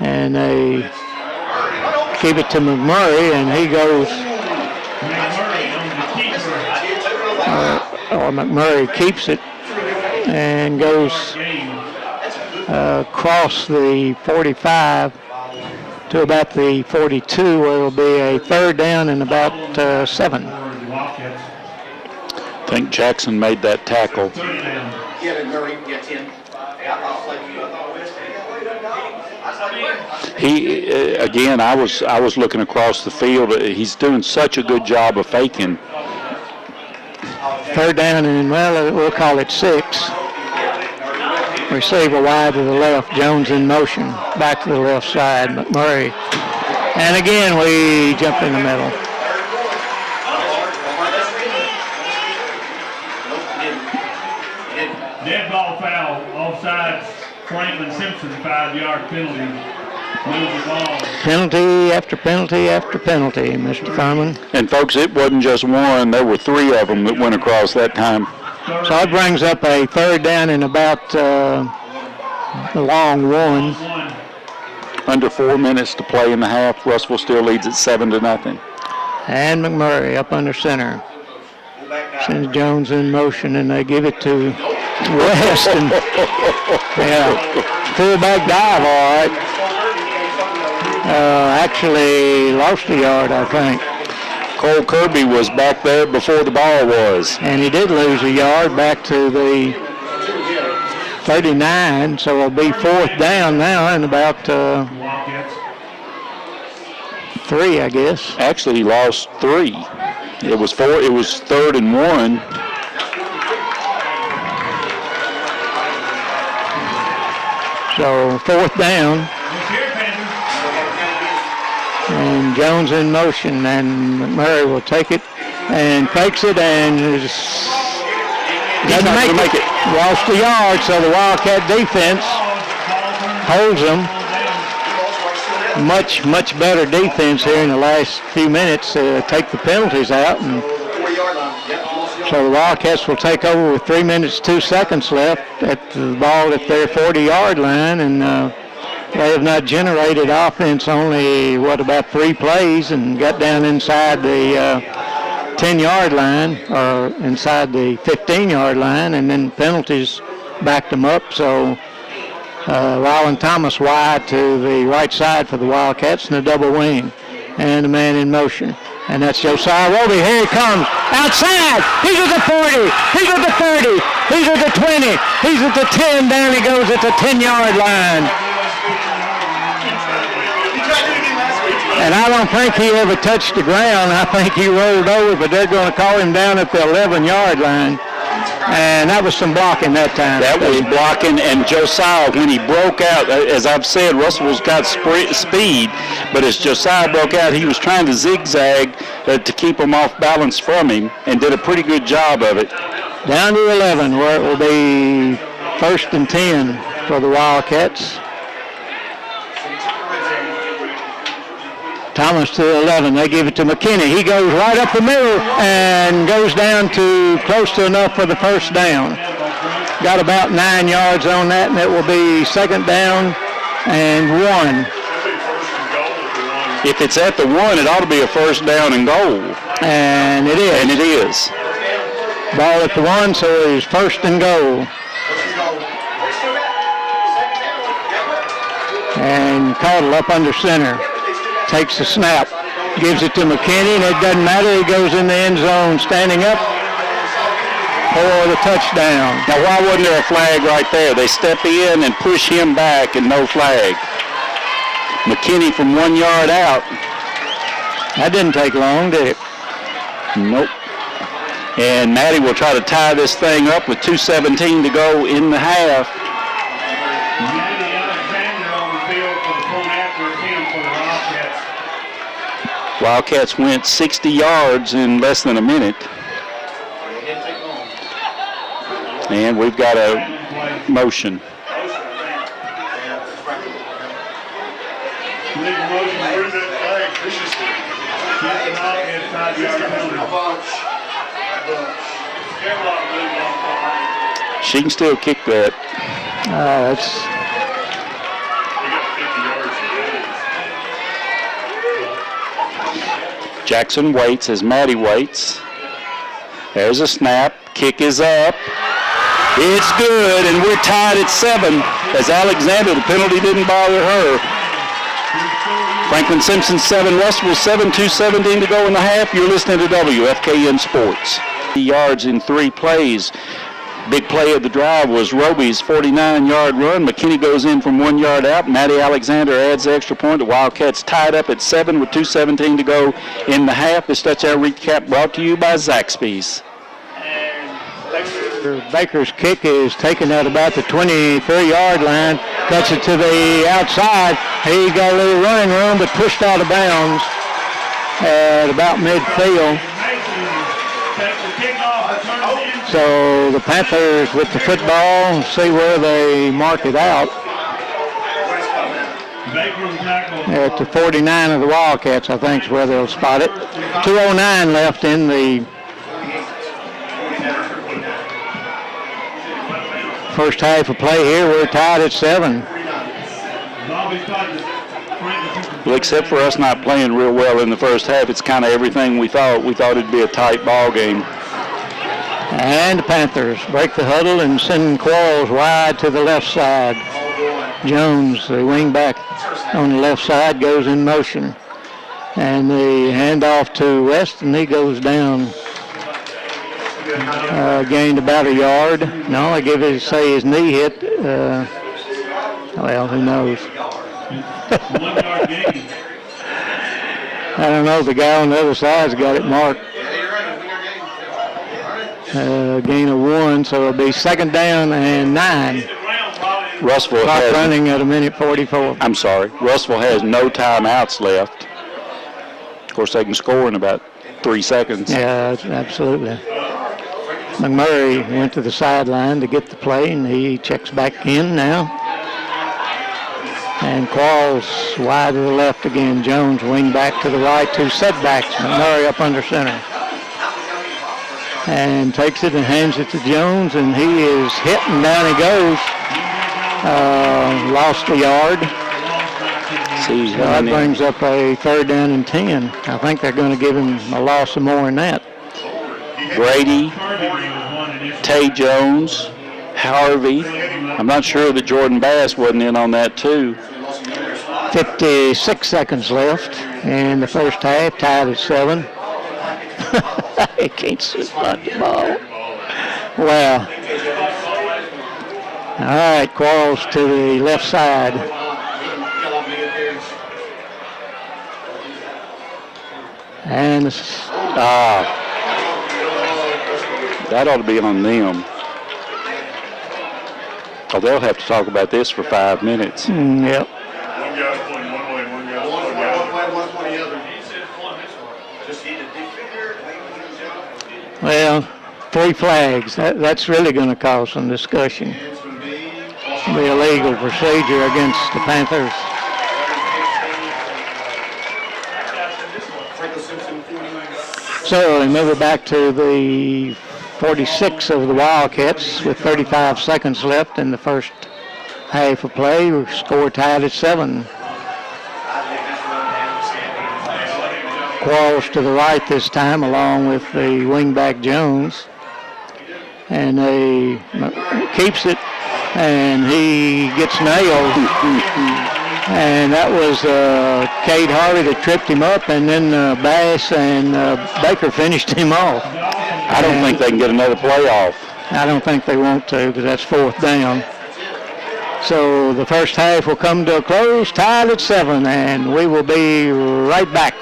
And they give it to McMurray, and he goes, or McMurray keeps it and goes across the 45 to about the 42, where it'll be a third down and about 7. I think Jackson made that tackle. He again, I was looking across the field. He's doing such a good job of faking. Third down and, well, we'll call it 6. Receiver wide to the left. Jones in motion. Back to the left side. McMurray. And again, we jump in the middle. Dead ball foul. Offsides. Franklin Simpson, 5-yard penalty. Move the ball. Penalty after penalty after penalty, Mr. Furman. And folks, it wasn't just one. There were 3 of them that went across that time. So it brings up a third down and about a long 1. Under 4 minutes to play in the half. Russellville still leads at 7-0. And McMurray up under center. Sends Jones in motion, and they give it to West. And, yeah, fullback dive, all right. Actually lost a yard, I think. Cole Kirby was back there before the ball was. And he did lose a yard back to the 39, so it'll be fourth down now and about 3, I guess. Actually, he lost 3. It was 4. It was 3rd and 1. So fourth down. And Jones in motion, and McMurray will take it and fakes it and doesn't make it. Lost a yard, so the Wildcat defense holds them. Much, much better defense here in the last few minutes to take the penalties out. And so the Wildcats will take over with 3 minutes, 2 seconds left at the ball at their 40-yard line, and they have not generated offense, only, about 3 plays, and got down inside the 10-yard line or inside the 15-yard line, and then penalties backed them up. So Ryland Thomas wide to the right side for the Wildcats in a double wing, and a man in motion. And that's Josiah Roby. Here he comes. Outside. He's at the 40. He's at the 30. He's at the 20. He's at the 10. Down he goes at the 10-yard line. And I don't think he ever touched the ground. I think he rolled over, but they're going to call him down at the 11-yard line. And that was some blocking that time. That was blocking, and Josiah, when he broke out, as I've said, Russellville's got speed, but as Josiah broke out, he was trying to zigzag to keep him off balance from him, and did a pretty good job of it. Down to 11, where it will be 1st and 10 for the Wildcats. Thomas to 11. They give it to McKinney. He goes right up the middle and goes down to close to enough for the first down. Got about 9 yards on that, and it will be 2nd down and 1. If it's at the 1, it ought to be a 1st down and goal. And it is. And it is. Ball at the 1, so it is 1st and goal. And Caudle up under center. Takes the snap, gives it to McKinney, and it doesn't matter. He goes in the end zone standing up for the touchdown. Now, why wasn't there a flag right there? They step in and push him back, and no flag. McKinney from 1 yard out. That didn't take long, did it? Nope. And Maddie will try to tie this thing up with 2:17 to go in the half. Maddie Alexander on the field for the point after attempt for the Wildcats. Wildcats went 60 yards in less than a minute. And we've got a motion. Legal motion. Where's that flag viciously? Get the knock inside the yard penalty. She can still kick that. That's We got 50 yards. Jackson waits as Maddie waits. There's a snap. Kick is up. It's good, and we're tied at 7 as Alexander, the penalty didn't bother her. Franklin Simpson 7, Russellville 7, 2:17 to go in the half. You're listening to WFKN Sports. Yards in 3 plays. Big play of the drive was Roby's 49-yard run. McKinney goes in from 1 yard out. Maddie Alexander adds the extra point. The Wildcats tied up at 7 with 2:17 to go in the half. This touchdown recap brought to you by Zaxby's. Baker's kick is taken at about the 23-yard line, cuts it to the outside. He got a little running room, but pushed out of bounds at about midfield. So the Panthers with the football, see where they mark it out. At the 49 of the Wildcats, I think is where they'll spot it. 2:09 left in the first half of play here. We're tied at 7. Well, except for us not playing real well in the first half, it's kind of everything we thought. We thought it'd be a tight ball game. And the Panthers break the huddle and send Quarles wide to the left side. Jones, the wing back on the left side, goes in motion. And the handoff to West, and he goes down. Gained about a yard. No, I give it, say his knee hit. Well, who knows? I don't know. The guy on the other side's got it marked. Gain of 1, so it'll be 2nd down and 9. Russellville Clock has, running at a minute 44. I'm sorry, Russellville has no timeouts left. Of course, they can score in about 3 seconds. Yeah, absolutely. McMurray went to the sideline to get the play, and he checks back in now. And Quarles wide to the left again. Jones wing back to the right, 2 setbacks. McMurray up under center. And takes it and hands it to Jones, and he is hit, and down he goes. Lost a yard. So that brings up a 3rd down and 10. I think they're going to give him a loss of more than that. Brady, Tay Jones, Harvey. I'm not sure that Jordan Bass wasn't in on that too. 56 seconds left in the first half, tied at 7. He can't spot the ball. Well, all right, Quarles to the left side. And that ought to be on them. Oh, they'll have to talk about this for 5 minutes. Yep. One guy's playing one way, one guy's playing the other. One way, the other. Well, 3 flags. That's really going to cause some discussion. It'll be a legal procedure against the Panthers. So they move it back to the 46 of the Wildcats with 35 seconds left in the first half of play. We score tied at 7. Quarles to the right this time, along with the wingback Jones. And he keeps it, and he gets nailed. And that was Cade Harvey that tripped him up, and then Bass and Baker finished him off. I don't think they can get another play off. I don't think they want to, because that's 4th down. So the first half will come to a close, tied at 7, and we will be right back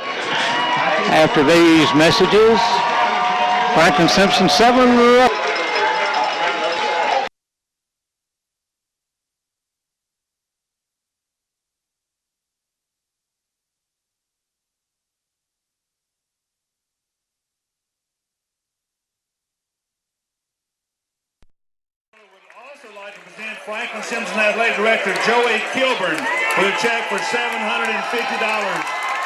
after these messages Franklin Simpson 7. Also like to present Franklin Simpson Athletic Director Joey Kilburn with a check for $750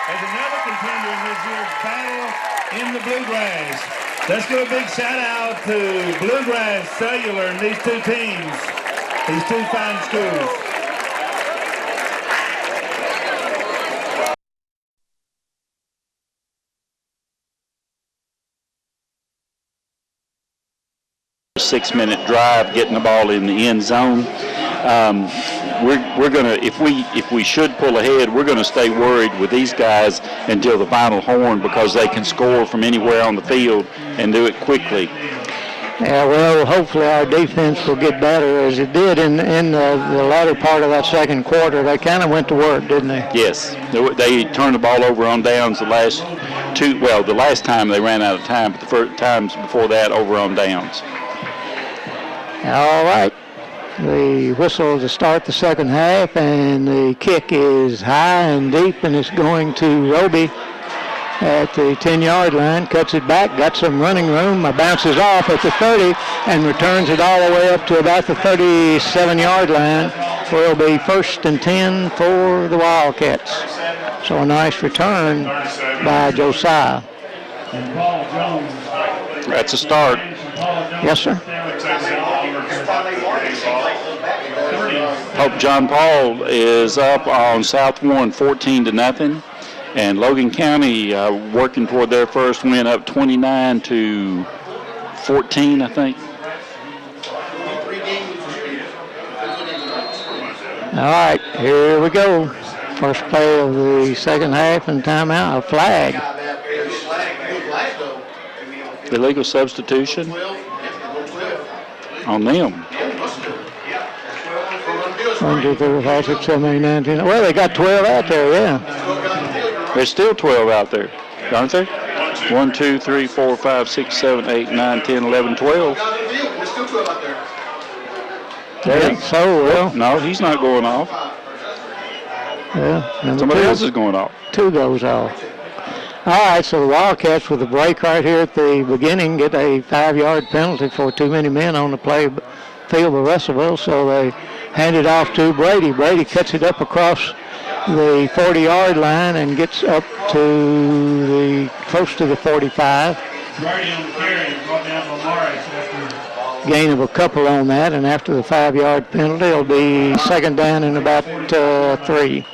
as another contender in this year's Battle in the Bluegrass. Let's give a big shout out to Bluegrass Cellular and these two teams, these two fine schools. Six-minute drive, getting the ball in the end zone. We're gonna, if we should pull ahead, we're gonna stay worried with these guys until the final horn because they can score from anywhere on the field and do it quickly. Yeah, well, hopefully our defense will get better as it did in the latter part of that second quarter. They kind of went to work, didn't they? Yes, they turned the ball over on downs the last the last time they ran out of time, but the first times before that over on downs. All right. The whistle to start the second half, and the kick is high and deep, and it's going to Roby at the 10-yard line. Cuts it back, got some running room, bounces off at the 30, and returns it all the way up to about the 37-yard line, where it'll be 1st and 10 for the Wildcats. So a nice return by Josiah. That's a start. Yes, sir. Pope John Paul is up on South Warren 14-0, and Logan County working toward their first win, up 29-14, I think. All right, here we go. First play of the second half and timeout, a flag. Illegal substitution on them. 1, 2, 3, 4, 5, 6, 7, 8, 9, 10. Well, they got 12 out there, yeah. There's still 12 out there, aren't there? 1, 2, 3, 4, 5, 6, 7, 8, 9, 10, 11, 12. Yeah, so, well. No, he's not going off. Yeah, Somebody else is going off. 2 goes off. All right, so the Wildcats with a break right here at the beginning get a 5-yard penalty for too many men on the field of Russellville, so they hand it off to Brady. Brady cuts it up across the 40-yard line and gets up to close to the 45. Brady on the carry, brought down by Morris after Gain of a couple on that, and after the 5-yard penalty, it'll be 2nd down and about 2,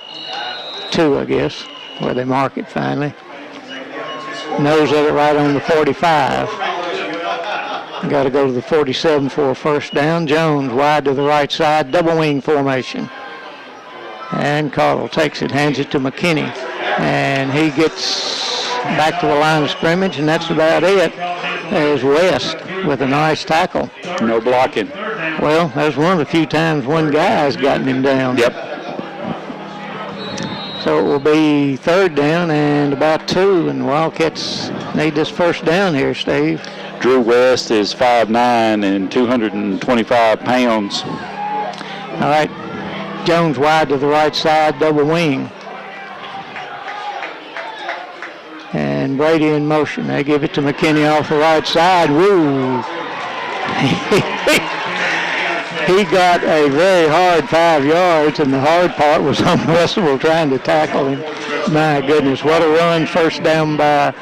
I guess, where they mark it finally. Nose of it right on the 45. Got to go to the 47 for a 1st down. Jones wide to the right side, double wing formation. And Cardle takes it, hands it to McKinney. And he gets back to the line of scrimmage, and that's about it. There's West with a nice tackle. No blocking. Well, that's one of the few times one guy has gotten him down. Yep. So it will be 3rd down and about 2, and Wildcats need this 1st down here, Steve. Drew West is 5'9" and 225 pounds. All right, Jones wide to the right side, double wing. And Brady in motion. They give it to McKinney off the right side. Woo! He got a very hard 5 yards, and the hard part was on Russellville trying to tackle him. My goodness, what a run. 1st down by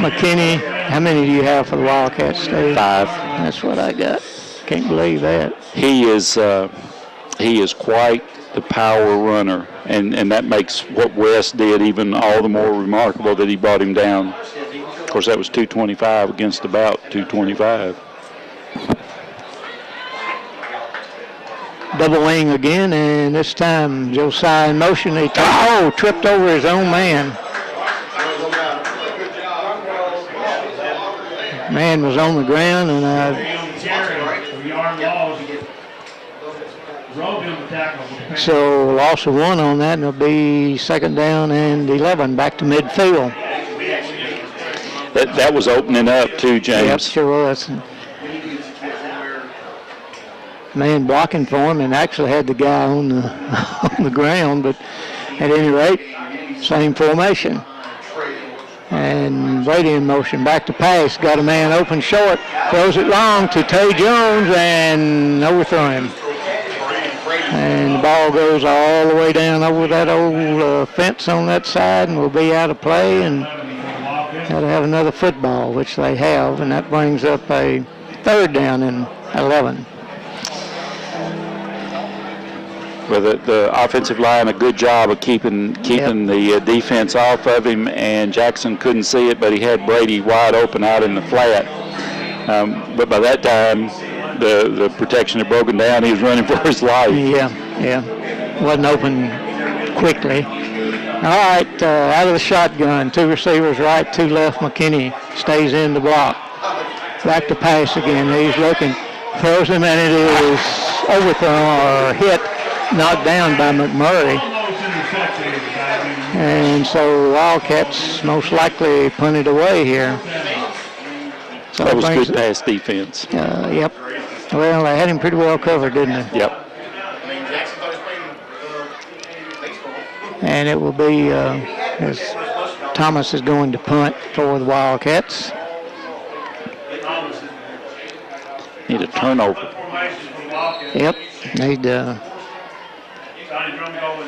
McKinney. How many do you have for the Wildcats, Steve? 5. That's what I got. Can't believe that. He is quite the power runner, and that makes what West did even all the more remarkable that he brought him down. Of course, that was 225 against about 225. Double wing again, and this time Josiah in motion. He tripped over his own man. Man was on the ground, and so loss of 1 on that, and it'll be 2nd down and 11, back to midfield. that was opening up too, James. Yep, sure was. Man blocking for him and actually had the guy on the on the ground, but at any rate, same formation. And Brady in motion, back to pass, got a man open short, throws it long to Tay Jones and overthrow him. And the ball goes all the way down over that old fence on that side and will be out of play, and got to have another football, which they have, and that brings up a 3rd down and 11. Well, the offensive line, a good job of keeping the defense off of him, and Jackson couldn't see it, but he had Brady wide open out in the flat. But by that time, the protection had broken down. He was running for his life. Yeah. Wasn't open quickly. All right, out of the shotgun, 2 receivers right, 2 left. McKinney stays in the block. Back to pass again. He's looking, throws him, and it is overthrown or hit. Knocked down by McMurray. And so Wildcats most likely punted away here. So that was good pass defense. Yep. Well, they had him pretty well covered, didn't they? Yep. And it will be, as Thomas is going to punt for the Wildcats. Need a turnover. Yep. Need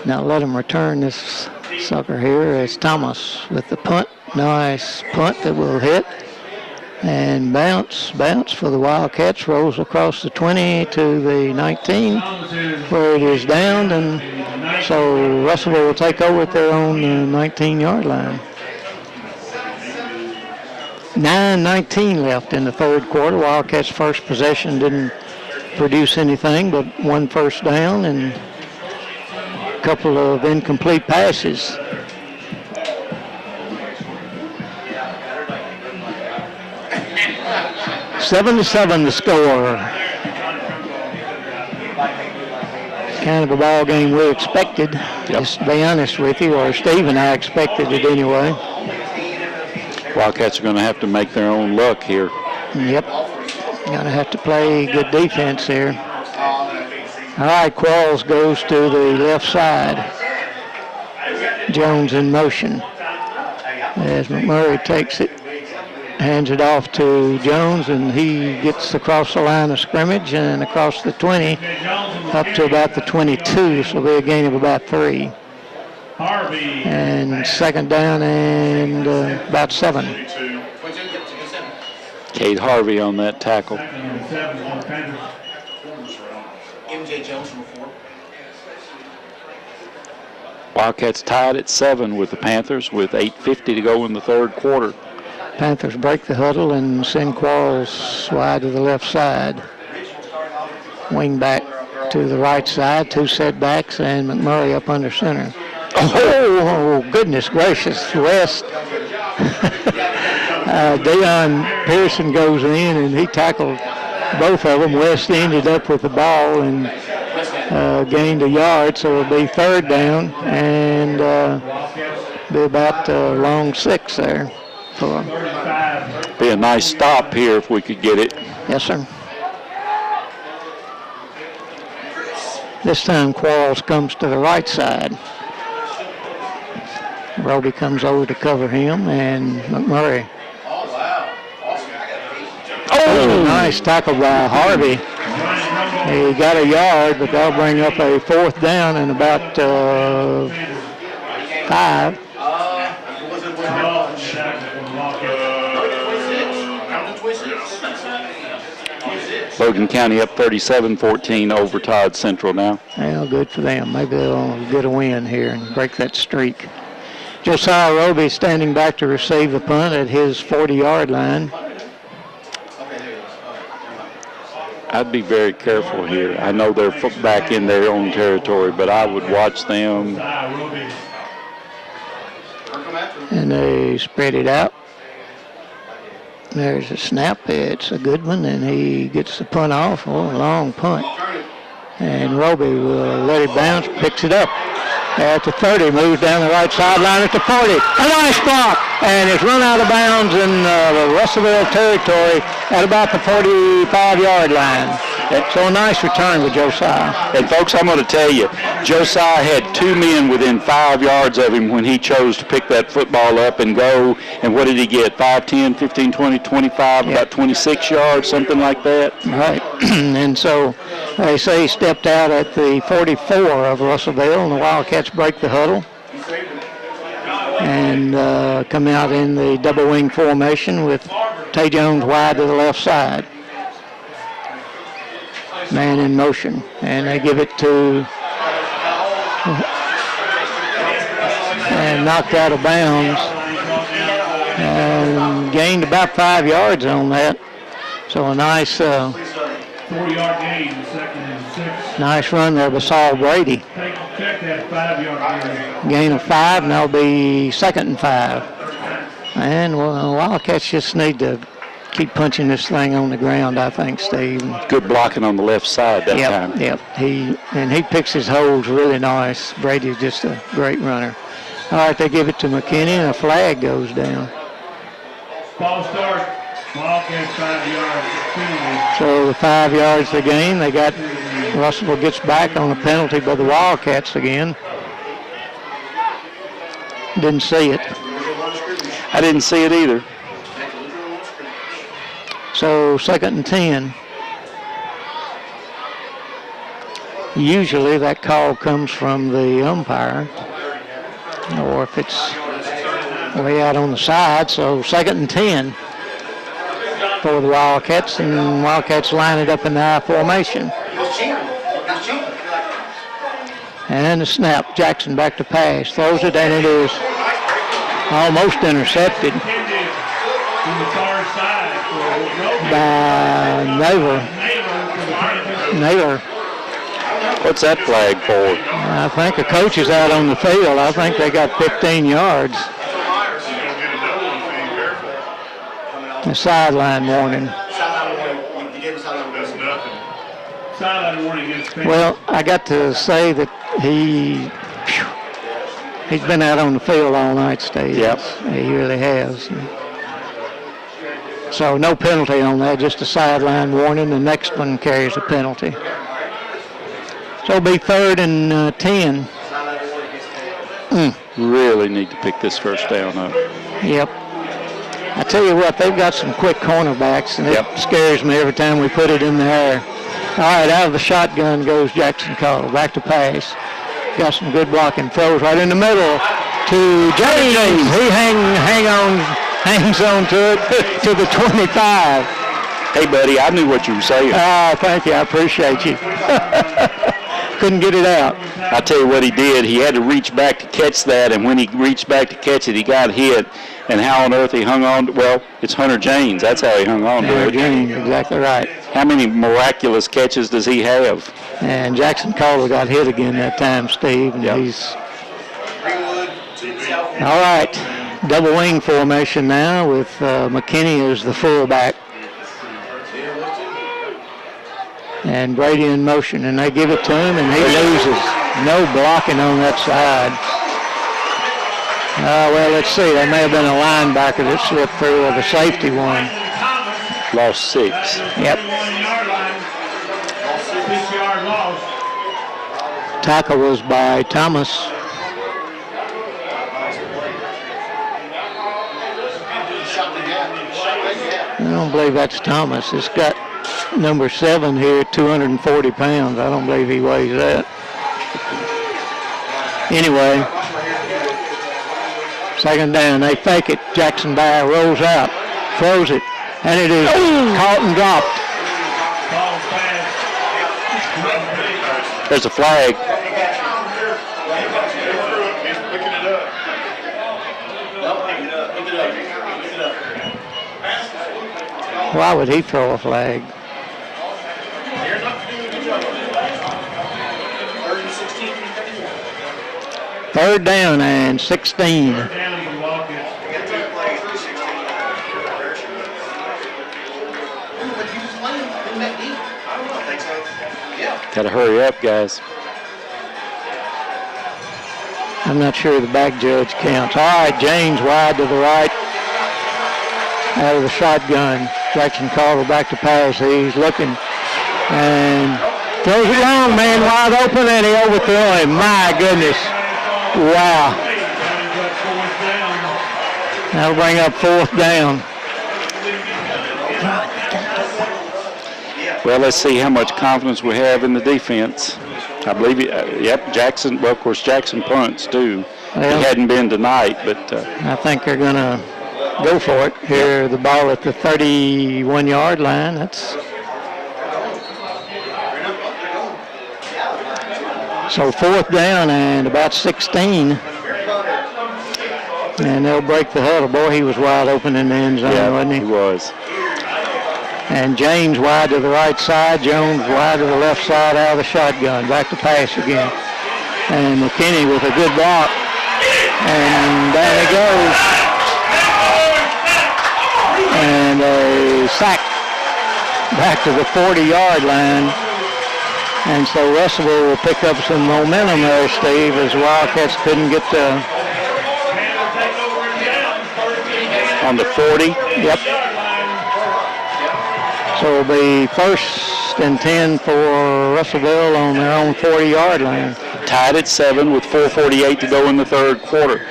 now let him return this sucker here as Thomas with the punt. Nice punt that will hit. And bounce for the Wildcats. Rolls across the 20 to the 19 where it is down. And so Russellville will take over at their own 19-yard line. 9:19 left in the 3rd quarter. Wildcats' first possession didn't produce anything but 1 first down and a couple of incomplete passes. Seven to 7 the score. Kind of a ball game we expected. Yep. Just to be honest with you, or Steve and I expected it anyway. Wildcats are going to have to make their own luck here. Yep. Gonna have to play good defense here. All right, Qualls goes to the left side. Jones in motion. As McMurray takes it, hands it off to Jones, and he gets across the line of scrimmage and across the 20 up to about the 22, so it'll be a gain of about 3. And 2nd down and about 7. Cade Harvey on that tackle. MJ Jones from 4. Wildcats tied at 7 with the Panthers with 8:50 to go in the 3rd quarter. Panthers break the huddle and send Qualls wide to the left side. Wing back to the right side, 2 setbacks, and McMurray up under center. Oh, goodness gracious, West. Deion Pearson goes in, and he tackled both of them. West ended up with the ball and gained a yard, so it'll be 3rd down and be about long 6 there. Be a nice stop here if we could get it. Yes, sir. This time Qualls comes to the right side. Roby comes over to cover him, and McMurray. Oh, nice tackle by Harvey. He got a yard, but that'll bring up a 4th down and about 5. Logan County up 37-14 over Todd Central now. Well, good for them. Maybe they'll get a win here and break that streak. Josiah Roby standing back to receive the punt at his 40-yard line. I'd be very careful here. I know they're back in their own territory, but I would watch them. And they spread it out. There's a snap. It's a good one, and he gets the punt off. Oh, long punt. And Roby will let it bounce, picks it up. At the 30, moves down the right sideline at the 40. A nice block. And it's run out of bounds in the Russellville territory at about the 45-yard line. So a nice return with Josiah. And folks, I'm going to tell you, Josiah had 2 men within 5 yards of him when he chose to pick that football up and go. And what did he get? 5, 10, 15, 20, 25, about 26 yards, something like that? Right. And so they say he stepped out at the 44 of Russellville, and the Wildcats break the huddle and come out in the double wing formation with Tay Jones wide to the left side. Man in motion, and they give it to and knocked out of bounds and gained about 5 yards on that. So a nice 4-yard gain, 2nd and 6. nice run there by Saul Brady. Check that 5-yard gain. Gain of 5, and that'll be 2nd and 5. And well, Wildcats just need to keep punching this thing on the ground, I think, Steve. Good blocking on the left side that time. Yep. He picks his holes really nice. Brady's just a great runner. All right, they give it to McKinney, and a flag goes down. Ball start. Wildcats 5 yards. Penalty. So the 5 yards to gain. They got Russellville gets back on a penalty by the Wildcats again. Didn't see it. I didn't see it either. So 2nd and 10. Usually that call comes from the umpire, or if it's way out on the side. So 2nd and 10 for the Wildcats, and Wildcats line it up in the I formation. And the snap. Jackson back to pass. Throws it, and it is almost intercepted by Naylor. What's that flag for? I think the coach is out on the field. I think they got 15 yards. A sideline warning. Sideline warning against Well, I got to say that he's been out on the field all night, Steve. Yep. He really has. So no penalty on that, just a sideline warning. The next one carries a penalty. So it'll be 3rd and 10. Really need to pick this first down up. Yep. I tell you what, they've got some quick cornerbacks, and it scares me every time we put it in the air. All right, out of the shotgun goes Jackson Cottle. Back to pass. Got some good blocking. Throws right in the middle to James. He hangs on to it to the 25. Hey, buddy, I knew what you were saying. Thank you. I appreciate you. Couldn't get it out. I tell you what he did. He had to reach back to catch that, and when he reached back to catch it, he got hit. And how on earth he hung on? Well, it's Hunter James. That's how he hung on to Hunter it. James, exactly right. How many miraculous catches does he have? And Jackson Calder got hit again that time, Steve. And he's all right. Double wing formation now with McKinney as the fullback. And Brady in motion, and they give it to him, and he loses. No blocking on that side. Well, let's see. There may have been a linebacker that slipped through, or the safety one. Lost 6. Yep. Tackle was by Thomas. I don't believe that's Thomas. It's got number 7 here, 240 pounds. I don't believe he weighs that. Anyway, 2nd down. They fake it. Jackson Dyer rolls out, throws it, and it is caught and dropped. There's a flag. Why would he throw a flag? Third down and 16. Got to hurry up, guys. I'm not sure the back judge counts. All right, James wide to the right. Out of the shotgun. Jackson Carver back to pass. He's looking and throws it long, man, wide open, and he overthrew him. My goodness. Wow. That'll bring up 4th down. Well, let's see how much confidence we have in the defense. I believe, Jackson, well, of course, Jackson punts, too. Well, he hadn't been tonight, but... I think they're going to go for it. Here, the ball at the 31-yard line. That's... So 4th down and about 16. And they'll break the huddle. Boy, he was wide open in the end zone, wasn't he? He was. And James wide to the right side. Jones wide to the left side out of the shotgun. Back to pass again. And McKinney with a good block. And down he goes. And a sack back to the 40-yard line. And so Russellville will pick up some momentum there, Steve, as Wildcats couldn't get the... On the 40? Yep. So it'll be 1st and 10 for Russellville on their own 40-yard line. Tied at 7 with 4:48 to go in the 3rd quarter.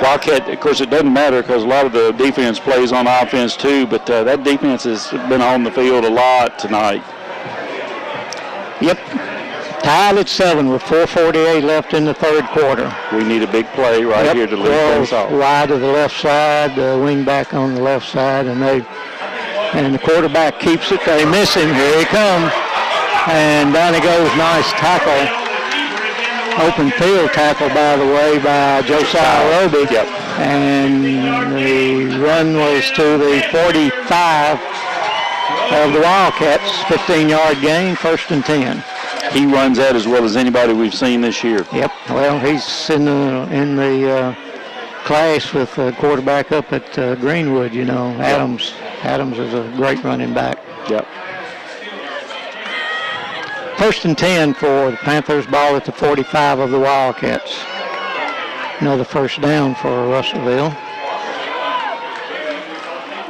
Wildcat, of course, it doesn't matter because a lot of the defense plays on offense too, but that defense has been on the field a lot tonight. Yep. Tied at 7 with 4:48 left in the 3rd quarter. We need a big play right here to lead things off. Wide to the left side, the wing back on the left side, and the quarterback keeps it. They miss him. Here he comes. And down he goes. Nice tackle. Open field tackle, by the way, by Josiah Roby. Yep. And the run was to the 45 of the Wildcats. 15-yard gain, 1st and 10. He runs that as well as anybody we've seen this year. Yep. Well, he's in the class with a quarterback up at Greenwood. You know, Adams. Adams is a great running back. Yep. 1st and 10 for the Panthers. Ball at the 45 of the Wildcats. Another 1st down for Russellville.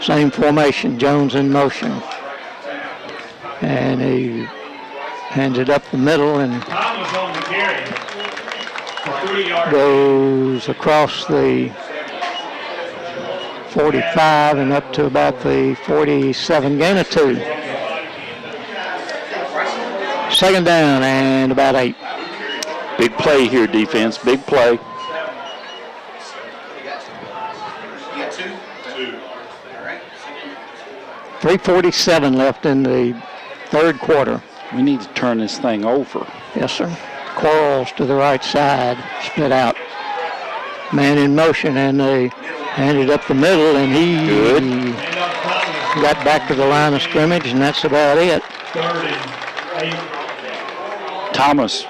Same formation. Jones in motion. And he hands it up the middle and goes across the 45 and up to about the 47. Gain of 2. 2nd down and about 8. Big play here, defense. Big play. Two. 3:47 left in the 3rd quarter. We need to turn this thing over. Yes, sir. Quarles to the right side, split out. Man in motion, and they handed up the middle, and he got back to the line of scrimmage, and that's about it. Thomas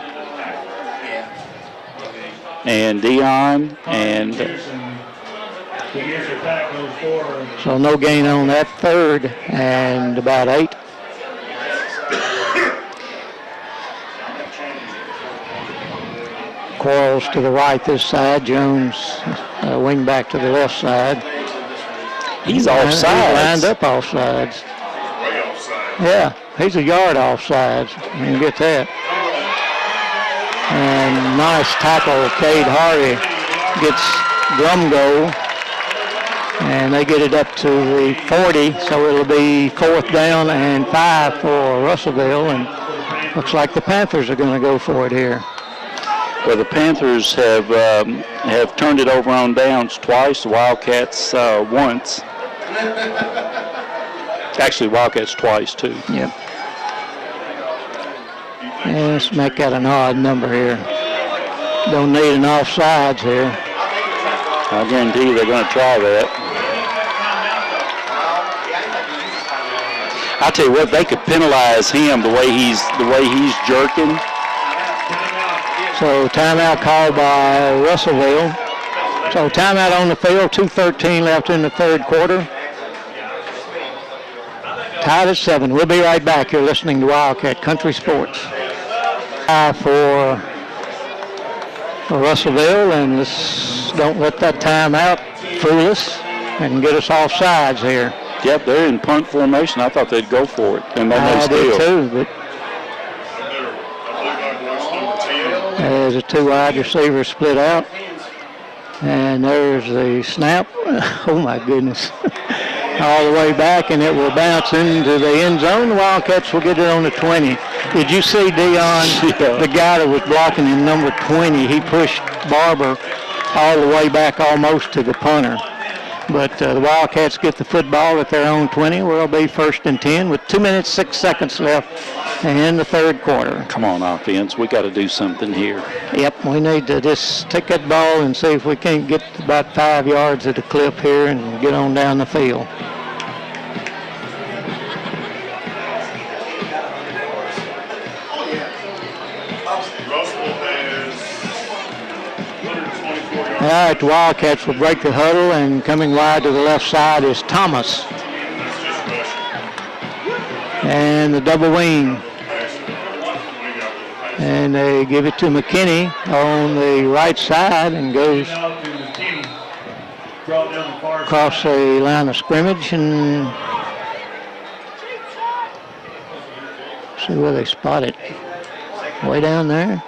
and Dion and so no gain on that 3rd and about 8. Quarles to the right this side. Jones wing back to the left side. he's offside. He's lined up offsides. Way offside. Yeah, he's a yard offsides. You get that. And nice tackle. Cade Harvey gets Drumgo. And they get it up to the 40, so it'll be 4th down and 5 for Russellville. And looks like the Panthers are going to go for it here. Well, the Panthers have turned it over on downs twice. The Wildcats once. Actually, Wildcats twice too. Yep. And let's make that an odd number here. Don't need an offsides here. I guarantee you they're going to try that. I tell you what, they could penalize him the way he's jerking. So timeout called by Russellville. So timeout on the field, 2:13 left in the 3rd quarter. Tied at 7. We'll be right back. You're listening to Wildcat Country Sports. For Russellville, and don't let that timeout fool us and get us off sides here. Yep, they're in punt formation. I thought they'd go for it, and then they I still. did too, but there's a two wide receiver split out. And there's the snap. Oh, my goodness. All the way back, and it will bounce into the end zone. The Wildcats will get it on the 20. Did you see Dion, the guy that was blocking him, number 20? He pushed Barber all the way back almost to the punter. But the Wildcats get the football at their own 20, where it'll be 1st and 10 with 2 minutes, 6 seconds left in the third quarter. Come on, offense. We got to do something here. Yep, we need to just take that ball and see if we can't get about 5 yards at the clip here and get on down the field. All right, the Wildcats will break the huddle, and coming wide to the left side is Thomas. And the double wing. And they give it to McKinney on the right side and goes across the line of scrimmage and see where they spot it. Way down there.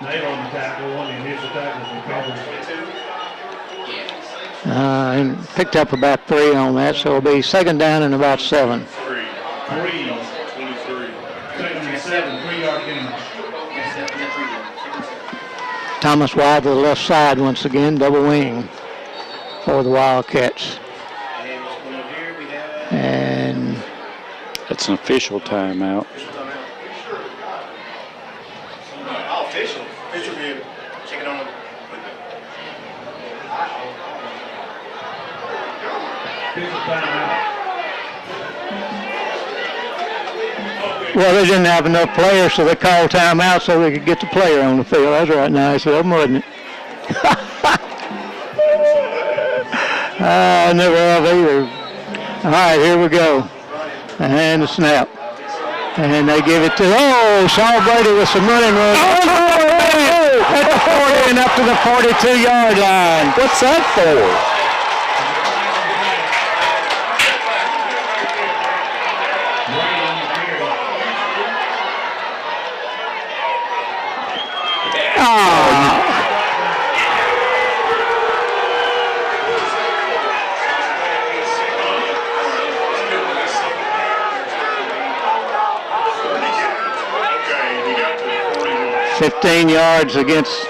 And picked up about 3 on that, so it'll be 2nd down and about 7. 3, 23. 2nd and 7, 3-yard gain. Thomas wide to the left side once again, double wing for the Wildcats. And that's an official timeout. Official be checking on. well, they didn't have enough players, so they called timeout so they could get the player on the field. That's right, nice of them, wasn't it? I never have either. All right, here we go. And the snap. And they give it to, Saul Brady with some running room. At the 40 and up to the 42-yard line. What's that for? Okay, 15 yards against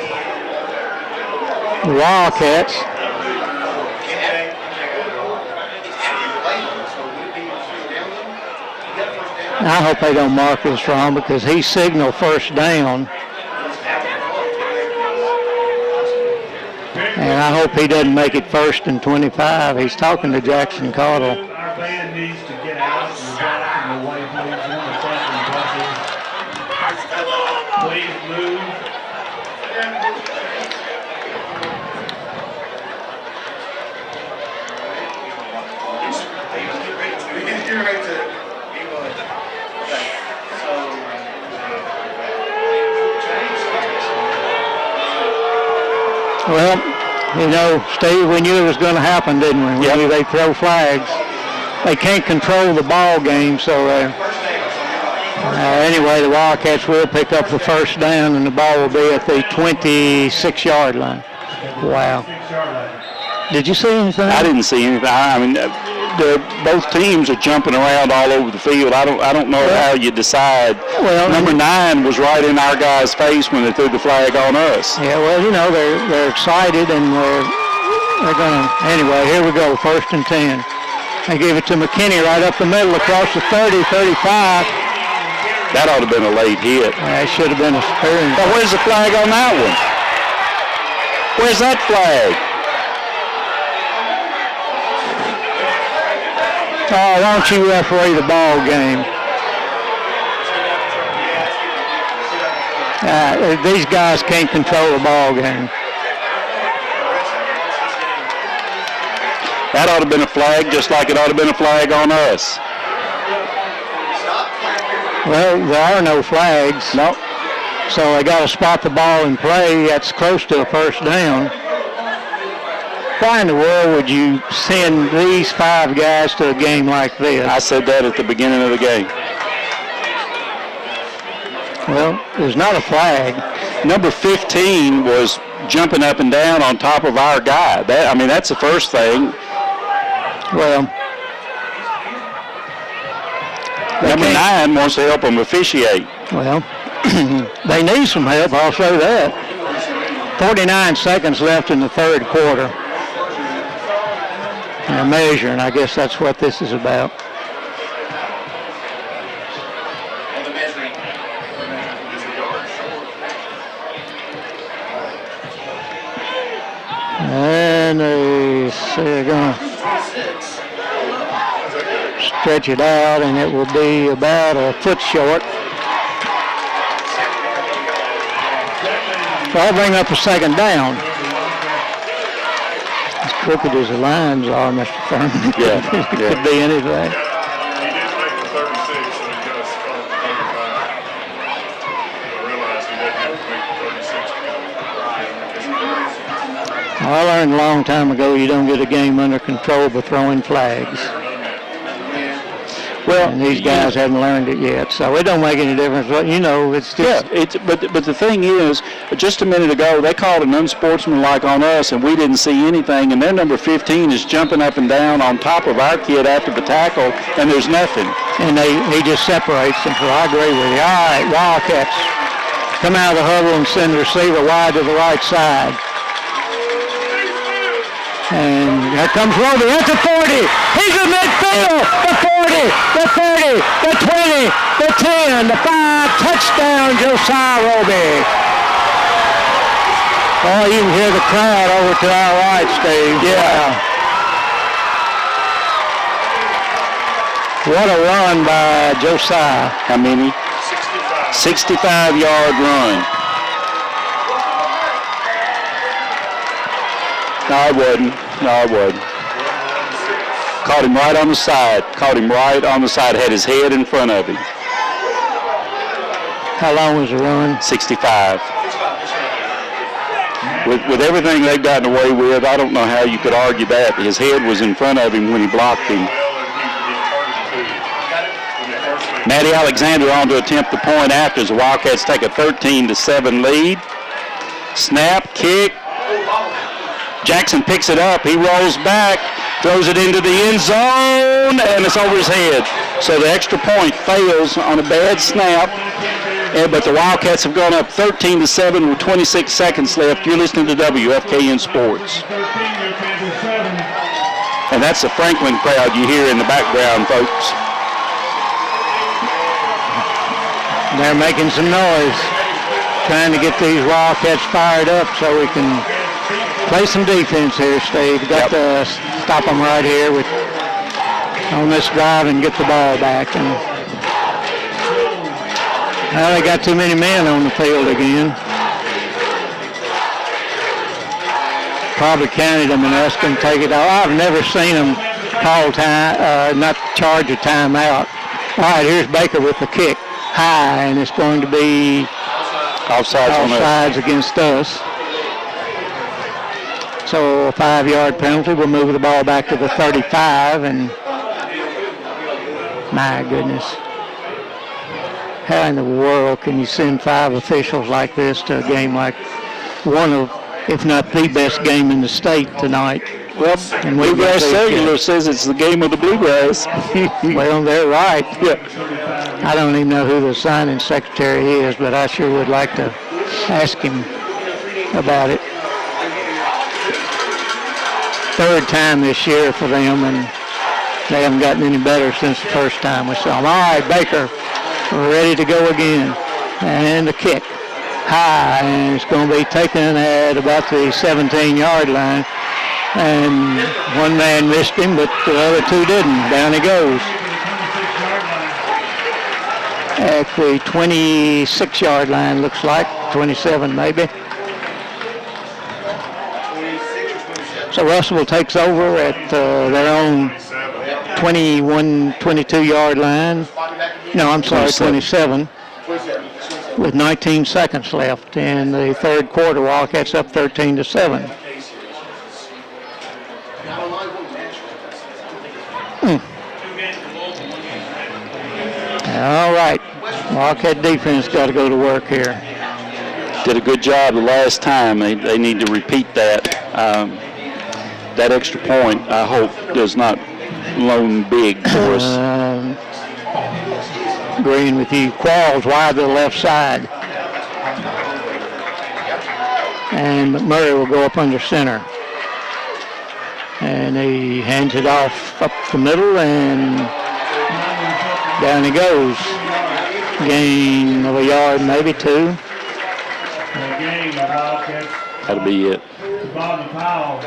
the Wildcats. I hope they don't mark this wrong because he signaled 1st down. And I hope he doesn't make it 1st and 25. He's talking to Jackson Caudill. Our band needs to get out and back in the way, please. In the front and buses. Please move. Well, you know, Steve, we knew it was going to happen, didn't we? We knew they'd throw flags. They can't control the ball game, so anyway, the Wildcats will pick up the 1st down, and the ball will be at the 26-yard line. Wow. Did you see anything? I didn't see anything. I mean, both teams are jumping around all over the field. I don't know how you decide. Well, number 9 was right in our guy's face when they threw the flag on us. Yeah, well, you know, they're excited and they're going to. Anyway, here we go, 1st and 10. They gave it to McKinney right up the middle across the 30, 35. That ought to have been a late hit. It should have been a sparing. But where's the flag on that one? Where's that flag? Oh, why don't you referee the ball game? These guys can't control the ball game. That ought to have been a flag, just like it ought to have been a flag on us. Well, there are no flags. Nope. So they got to spot the ball and play. That's close to a first down. Why in the world would you send these 5 guys to a game like this? I said that at the beginning of the game. Well, there's not a flag. Number 15 was jumping up and down on top of our guy. That's the first thing. Well, number 9 wants to help them officiate. Well, they need some help, I'll say that. 49 seconds left in the third quarter. And they're measuring. I guess that's what this is about. And they're going to stretch it out, and it will be about a foot short. So I'll bring up a second down. As crooked as the lines are, Mr. Furman, it could be anything. He did make the 36, so he got us called 35. I realized he didn't have to make the 36 to go. I learned a long time ago you don't get a game under control by throwing flags. Well, and these guys haven't learned it yet, so it don't make any difference. You know, it's just... Yeah, but the thing is, just a minute ago, they called an unsportsmanlike on us, and we didn't see anything, and their number 15 is jumping up and down on top of our kid after the tackle, and there's nothing. And he just separates them, so I agree with you. All right, Wildcats come out of the huddle and send the receiver wide to the right side. And here comes Roby at the 40. He's in midfield. The 40, the 30, the 20, the 10, the 5. Touchdown, Josiah Roby. Oh, you can hear the crowd over to our right, Steve. Yeah. What a run by Josiah. How many? 65-yard run. No, I wasn't. Caught him right on the side. Had his head in front of him. How long was the run? 65. With everything they've gotten away with, I don't know how you could argue that. His head was in front of him when he blocked him. Matty Alexander on to attempt the point after as the Wildcats take a 13-7 lead. Snap, kick. Jackson picks it up. He rolls back, throws it into the end zone, and it's over his head. So the extra point fails on a bad snap. But the Wildcats have gone up 13-7 with 26 seconds left. You're listening to WFKN Sports. And that's the Franklin crowd you hear in the background, folks. They're making some noise, trying to get these Wildcats fired up so we can play some defense here, Steve. Got to stop them right here on this drive and get the ball back. And well, they got too many men on the field again. Probably counted them and asked them to take it off. I've never seen them call time, not charge a timeout. All right, here's Baker with the kick. High, and it's going to be offsides against us. So a 5-yard penalty. We'll move the ball back to the 35, and my goodness. How in the world can you send 5 officials like this to a game like one of, if not the best game in the state tonight? Well, and Bluegrass Cellular says it's the game of the Bluegrass. Well, they're right. Yeah. I don't even know who the signing secretary is, but I sure would like to ask him about it. Third time this year for them, and they haven't gotten any better since the first time we saw them. All right, Baker, ready to go again. And the kick. High, and it's going to be taken at about the 17-yard line. And one man missed him, but the other 2 didn't. Down he goes. At the 26-yard line, looks like. 27 maybe. So Russellville takes over at their own 22-yard line. No, I'm sorry, 27. with 19 seconds left in the third quarter. Wildcats up 13-7. All right. Wildcat defense got to go to work here. Did a good job the last time. They need to repeat that. That extra point, I hope, does not loan big for us. Agreeing with you. Qualls wide to the left side. And McMurray will go up under center. And he hands it off up the middle, and down he goes. Gain of a yard, maybe two. That'll be it. Bobby Powell,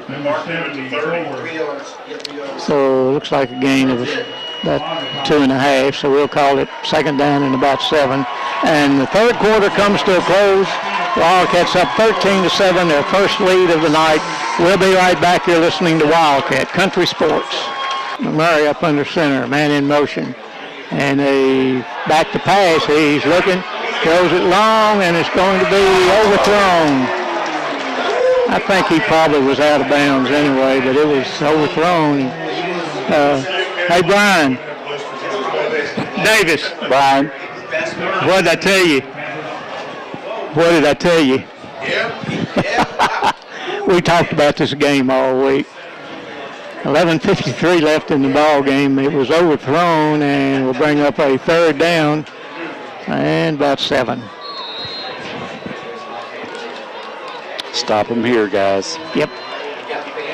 number 74. So it looks like a gain of about 2.5. So we'll call it second down and about 7. And the third quarter comes to a close. Wildcats up 13-7, their first lead of the night. We'll be right back here listening to Wildcat Country Sports. McMurray up under center, man in motion. And a back to pass. He's looking, throws it long, and it's going to be overthrown. I think he probably was out of bounds anyway, but it was overthrown. Hey, Brian. Davis. Brian. What did I tell you? What did I tell you? We talked about this game all week. 11:53 left in the ball game. It was overthrown, and we'll bring up a third down and about 7. Stop them here, guys. Yep.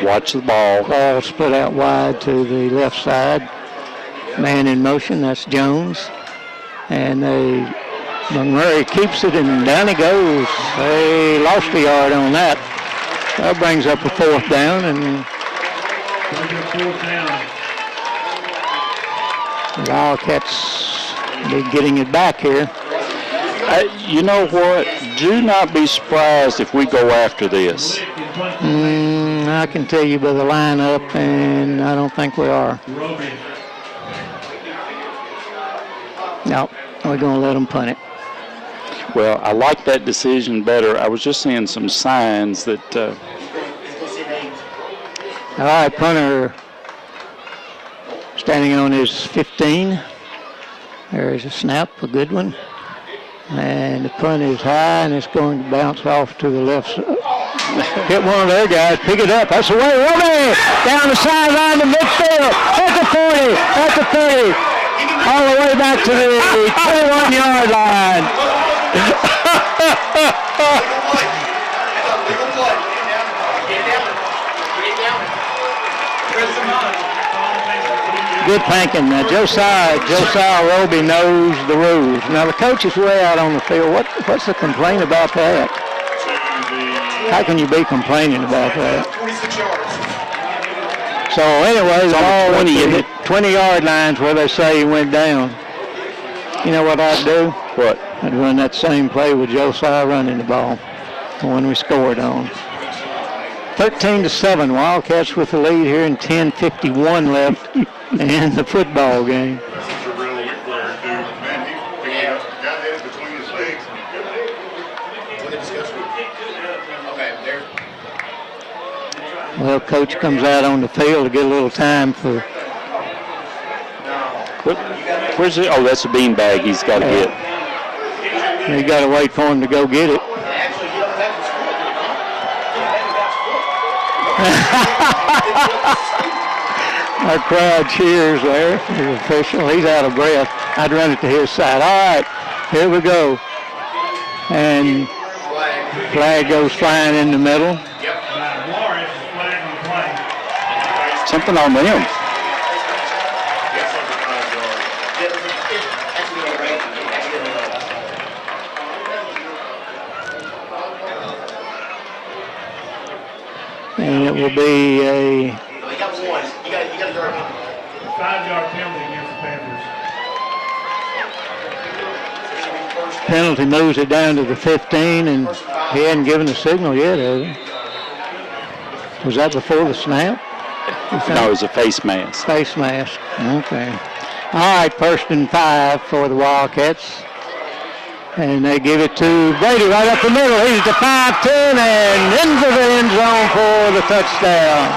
Watch the ball. Ball split out wide to the left side. Man in motion, that's Jones. And McMurray keeps it, and down he goes. They lost a yard on that. That brings up a fourth down, and the Wildcats be getting it back here. You know what? Do not be surprised if we go after this. I can tell you by the lineup, and I don't think we are. No, we're going to let them punt it. Well, I like that decision better. I was just seeing some signs that... All right, punter standing on his 15. There's a snap, a good one. And the punt is high, and it's going to bounce off to the left side. Hit one of their guys, pick it up. That's the way. Roby down the sideline to midfield. At the 40, at the 30. All the way back to the 21-yard line. Good thinking. Josiah Roby knows the rules. Now the coach is way out on the field. What's the complaint about that? How can you be complaining about that? 26 yards. So anyway, the ball went to the 20-yard lines where they say he went down. You know what I'd do? What? I'd run that same play with Josiah running the ball, the one we scored on. 13-7, Wildcats with the lead here, and 10:51 left in the football game. This is a real weak player, dude. Man, he got that between his legs. Okay, there. Well, coach comes out on the field to get a little time for. Where's it? Oh, that's a beanbag he's got to get. You got to wait for him to go get it. Actually, you don't have to score. Our crowd cheers there. The official, he's out of breath. I'd run it to his side. All right, here we go. And flag goes flying in the middle. Something on them. And it will be a 5-yard penalty against the Panthers. penalty, moves it down to the 15, and he hadn't given a signal yet, has he? Was that before the snap? No, it was a face mask. Face mask. Okay. All right, 1st and 5 for the Wildcats. And they give it to Brady right up the middle. He's the 5-10 and into the end zone for the touchdown.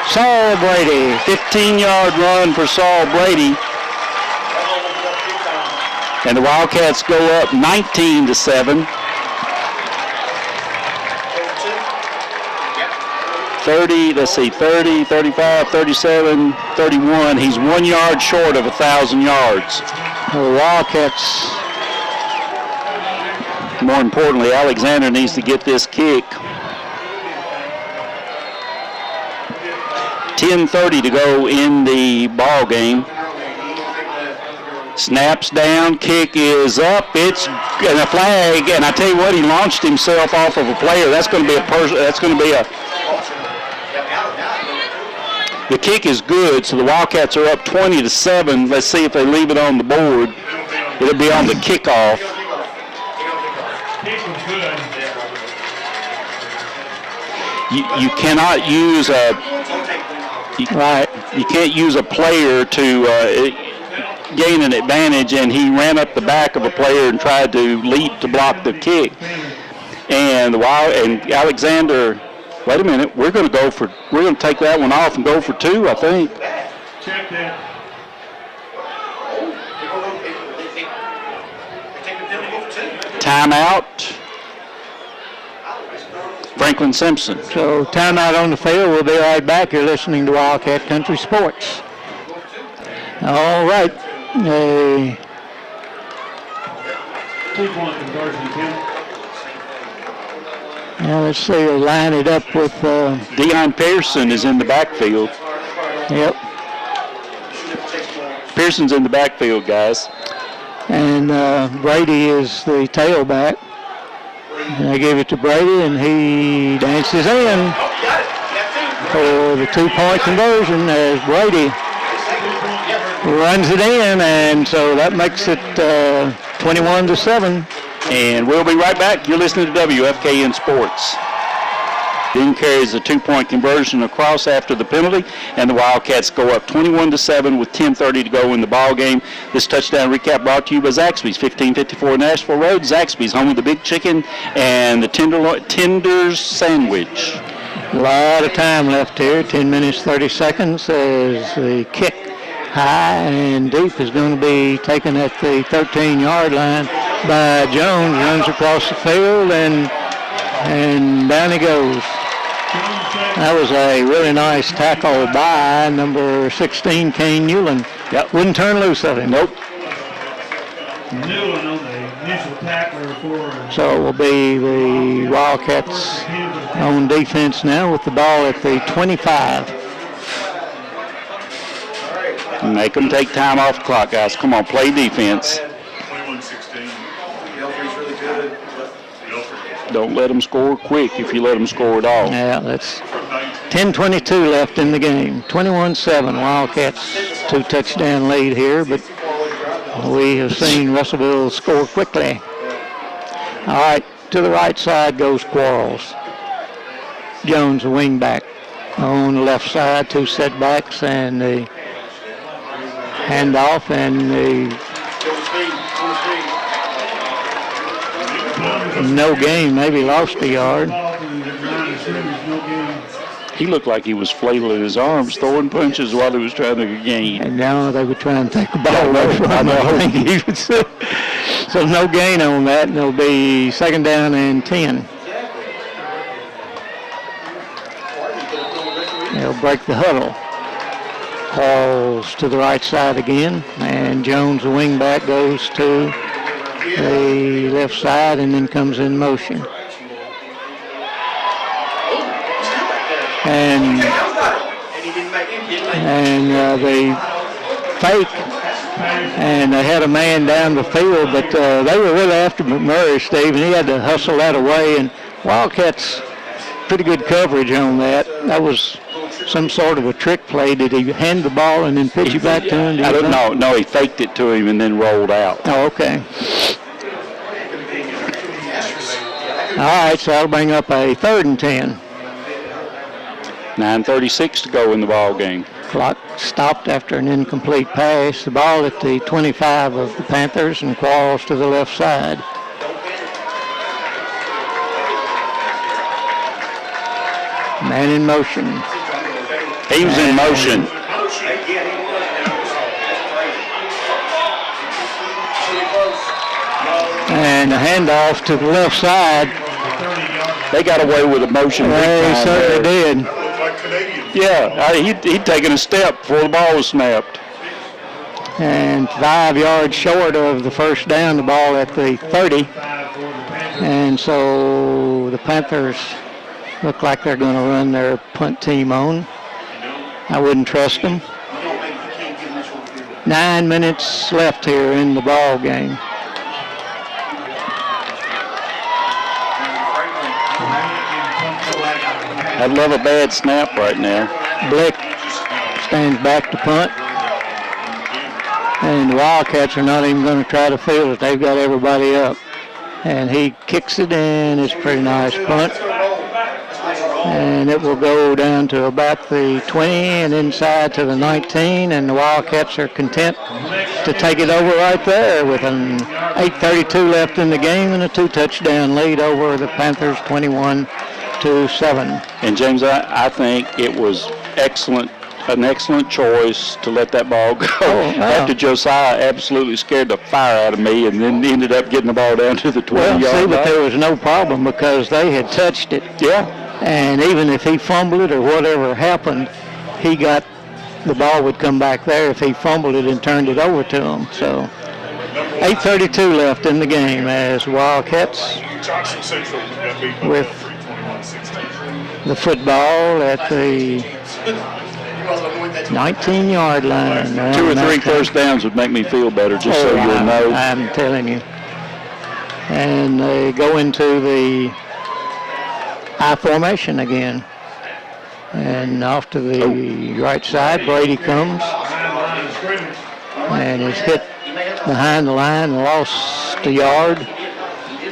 Saul Brady. 15-yard run for Saul Brady. And the Wildcats go up 19-7. 30, 35, 37, 31. He's 1 yard short of 1,000 yards. The Wildcats. More importantly, Alexander needs to get this kick. 10:30 to go in the ball game. Snaps down, kick is up. It's a flag, and I tell you what, he launched himself off of a player. That's going to be a person. That's going to be a. The kick is good, so the Wildcats are up 20-7. Let's see if they leave it on the board. It'll be on the kickoff. You cannot use you can't use a player to gain an advantage, and he ran up the back of a player and tried to leap to block the kick. And Alexander, wait a minute, we're going to take that one off and go for 2, I think. Check that. Timeout. Franklin Simpson. So timeout on the field. We'll be right back. You're listening to Wildcat Country Sports. All right. 2-point conversion, Tim. Now let's see. We'll line it up with. Deion Pearson is in the backfield. Yep. Pearson's in the backfield, guys. And Brady is the tailback. And I gave it to Brady, and he dances in for the 2-point conversion as Brady runs it in, and so that makes it 21-7. And we'll be right back. You're listening to WFKN Sports. Dean carries a 2-point conversion across after the penalty, and the Wildcats go up 21-7 with 10:30 to go in the ball game. This touchdown recap brought to you by Zaxby's, 1554 Nashville Road. Zaxby's, home of the big chicken and the tenders sandwich. A lot of time left here, 10 minutes, 30 seconds, as the kick high and deep is going to be taken at the 13-yard line by Jones. Runs across the field, and down he goes. That was a really nice tackle by number 16, Kane Newland. Yep. Wouldn't turn loose of him. Nope. Newland on the initial tackler for. So it will be the Wildcats on defense now with the ball at the 25. Make them take time off the clock, guys. Come on, play defense. 21-16. Don't let them score quick if you let them score at all. Yeah, that's 10:22 left in the game. 21-7. Wildcats 2-touchdown lead here, but we have seen Russellville score quickly. All right, to the right side goes Quarles. Jones, a wing back. On the left side, 2 setbacks and the handoff and the no gain, maybe lost a yard. He looked like he was flailing his arms, throwing punches while he was trying to gain. And now they would try and take the ball away from him. I think he would say. So no gain on that, and it'll be 2nd down and 10. They'll break the huddle. Falls to the right side again, and Jones, the wing back, goes to the left side and then comes in motion. And the fake, and they had a man down the field, but they were really after McMurray, Steve, and he had to hustle that away, and Wildcats pretty good coverage on that. That was some sort of a trick play. Did he hand the ball and then pitch it back to him? I don't know. No, he faked it to him and then rolled out. Oh, okay. All right, so that'll bring up a 3rd and 10. 9:36 to go in the ball game. Clock stopped after an incomplete pass. The ball at the 25 of the Panthers and Quarles to the left side. Man in motion. He was in motion. And a handoff to the left side. They got away with a motion. They certainly did. Like Canadian. Yeah, he'd taken a step before the ball was snapped. And 5 yards short of the first down, the ball at the 30. And so the Panthers look like they're going to run their punt team on. I wouldn't trust them. 9 minutes left here in the ball game. I'd love a bad snap right now. Blick stands back to punt. And the Wildcats are not even going to try to field it. They've got everybody up. And he kicks it in. It's a pretty nice punt. And it will go down to about the 20 and inside to the 19. And the Wildcats are content to take it over right there with an 8:32 left in the game and a 2-touchdown lead over the Panthers, 21-7. And James, I think it was an excellent choice to let that ball go. After Josiah absolutely scared the fire out of me and then ended up getting the ball down to the 20-yard line. But there was no problem because they had touched it. Yeah. And even if he fumbled it or whatever happened, the ball would come back there if he fumbled it and turned it over to him. So 8:32 left in the game as Wildcats with the football at the 19-yard line. 2 or 3 first downs would make me feel better, just so you'll know. I'm telling you. And they go into the I formation again. And off to the right side, Brady comes and is hit behind the line, lost a yard.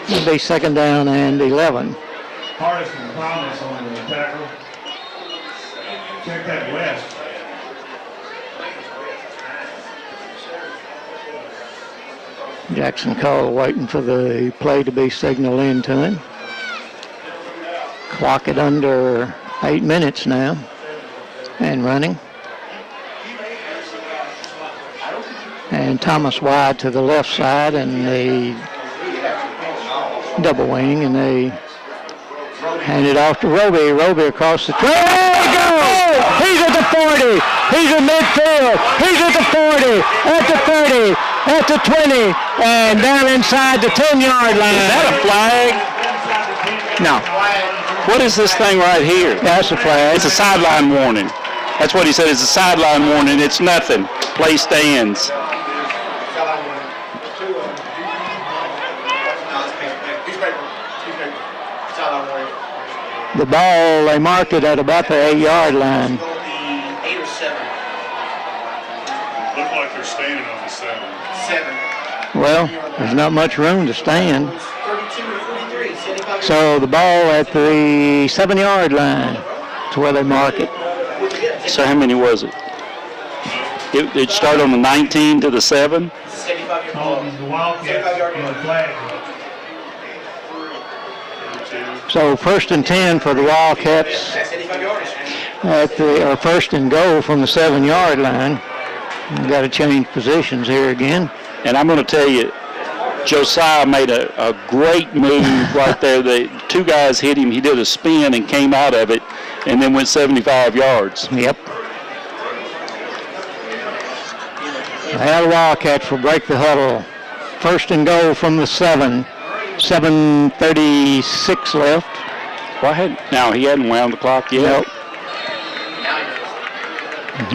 It'll be second down and 11. Hardison Thomas on the tackle. Check that West. Jackson Cole waiting for the play to be signaled in to him. Clock it under 8 minutes now and running. And Thomas wide to the left side and the double wing, and they hand it off to Roby. Roby across the... There he goes! He's at the 40. He's in midfield. He's at the 40, at the 30, at the 20, and down inside the 10-yard line. Is that a flag? No. What is this thing right here? That's a flag. It's a sideline warning. That's what he said. It's a sideline warning. It's nothing. Play stands. The ball, they marked it at about the 8-yard line. 8 or 7. Look like they're standing on the 7. 7. Well, there's not much room to stand. 32 to 43. 75. So the ball at the 7-yard line is where they mark it. So how many was it? It started on the 19 to the 7? 75-yard Oh, ball. the Wildcats in the flag. So first and 10 for the Wildcats That's 85 yards. at the first and goal from the 7-yard line. We've got to change positions here again. And I'm going to tell you, Josiah made a great move right there. The 2 guys hit him. He did a spin and came out of it and then went 75 yards. Yep. Now the Wildcats will break the huddle. First and goal from the 7. 7:36 left. Now he hadn't wound the clock yet. Nope.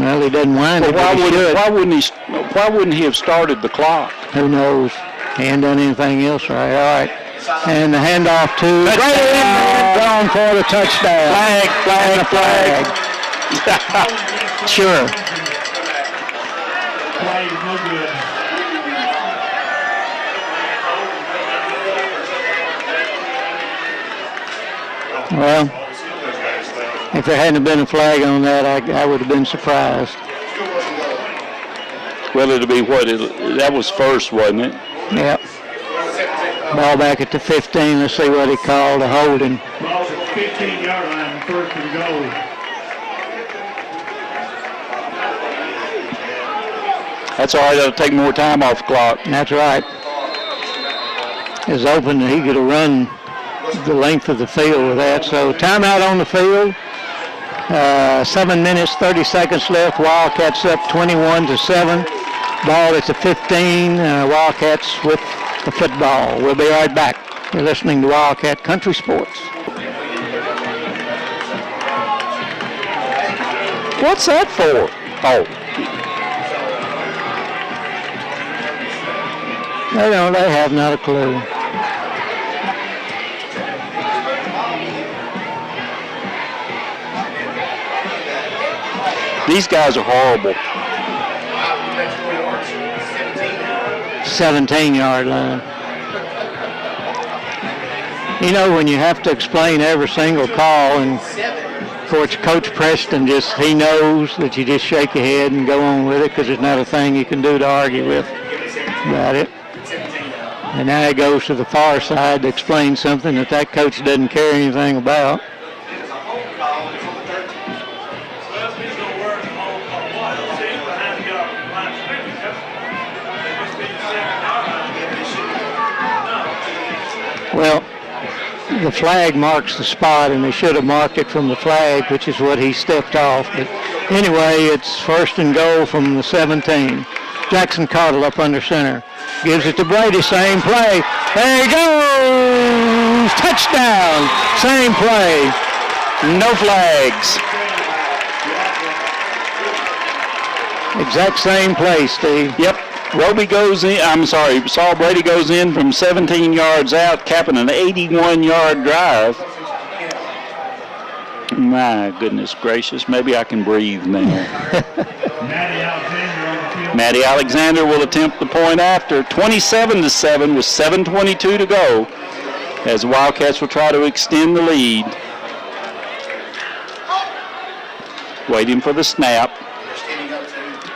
Well, he doesn't wind it, but he should. Why wouldn't he have started the clock? Who knows? He ain't done anything else right. All right. And the handoff to Brady, drawn for the touchdown. Flag. Sure. Play is no good. Well, If there hadn't been a flag on that, I would have been surprised. Well, it'll be what? That was first, wasn't it? Yep. Ball back at the 15. Let's see what he called a holding. Ball's at the 15-yard line, first and goal. That's all right. That'll take more time off the clock. That's right. It's open. He could have run the length of the field with that. So timeout on the field. 7 minutes, 30 seconds left. Wildcats up 21-7. Ball at the 15. Wildcats with the football. We'll be right back. You're listening to Wildcat Country Sports. What's that for? Oh. They have not a clue. These guys are horrible. 17-yard line. You know, when you have to explain every single call, and of course Coach Preston he knows that you just shake your head and go on with it because there's not a thing you can do to argue with about it. And now he goes to the far side to explain something that coach doesn't care anything about. Well, the flag marks the spot, and they should have marked it from the flag, which is what he stepped off. But anyway, it's first and goal from the 17. Jackson Cottle up under center. Gives it to Brady, same play. There he goes! Touchdown! Same play. No flags. Exact same play, Steve. Yep. Saul Brady goes in from 17 yards out, capping an 81-yard drive. My goodness gracious, maybe I can breathe now. Maddie Alexander will attempt the point after. 27-7 with 7:22 to go as the Wildcats will try to extend the lead. Waiting for the snap.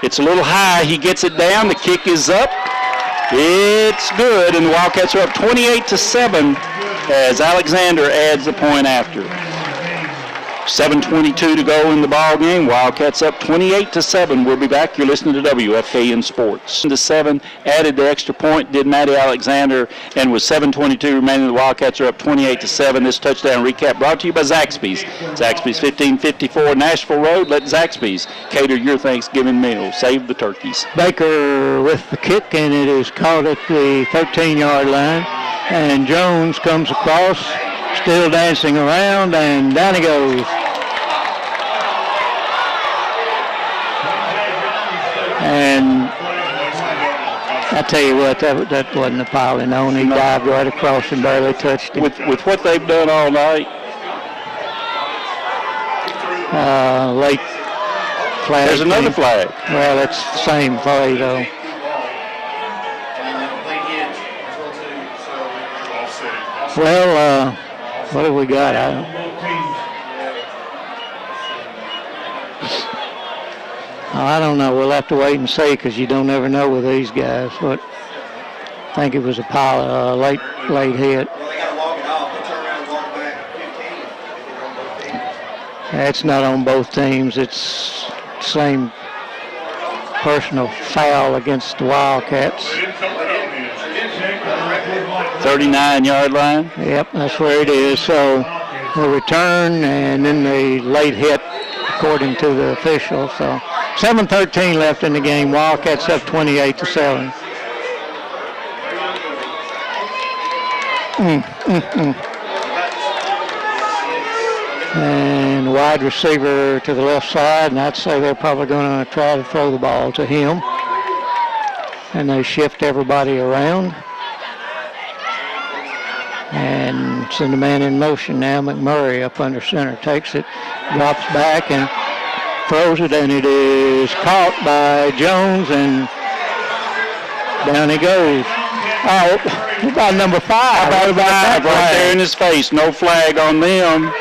It's a little high. He gets it down. The kick is up. It's good, and the Wildcats are up 28-7 as Alexander adds the point after. 7:22 to go in the ball game. Wildcats up 28-7. We'll be back. You're listening to WFKN Sports. To 7, added the extra point, did Maddie Alexander, and with 7:22 remaining, the Wildcats are up 28-7. This touchdown recap brought to you by Zaxby's. Zaxby's 1554 Nashville Road. Let Zaxby's cater your Thanksgiving meal. Save the turkeys. Baker with the kick, and it is caught at the 13-yard line. And Jones comes across, still dancing around, and down he goes. And I tell you what, that wasn't a piling on. He dived right across and barely touched him. With what they've done all night. Late flag. There's another flag. Well, that's the same play, though. Well, what have we got? I don't know. We'll have to wait and see because you don't ever know with these guys. But I think it was a late hit. Well, they got to walk it off. They turn around and walk back 15 if it's on both teams. It's not on both teams. It's same personal foul against the Wildcats. 39-yard line. Yep, that's where it is. So the return and then the late hit, according to the official. So 7:13 left in the game. Wildcats up 28-7. And wide receiver to the left side, and I'd say they're probably going to try to throw the ball to him. And they shift everybody around. And send a man in motion now. McMurray up under center takes it, drops back and throws it, and it is caught by Jones, and down he goes. Oh, about number 5. How about that right there in his face? No flag on them.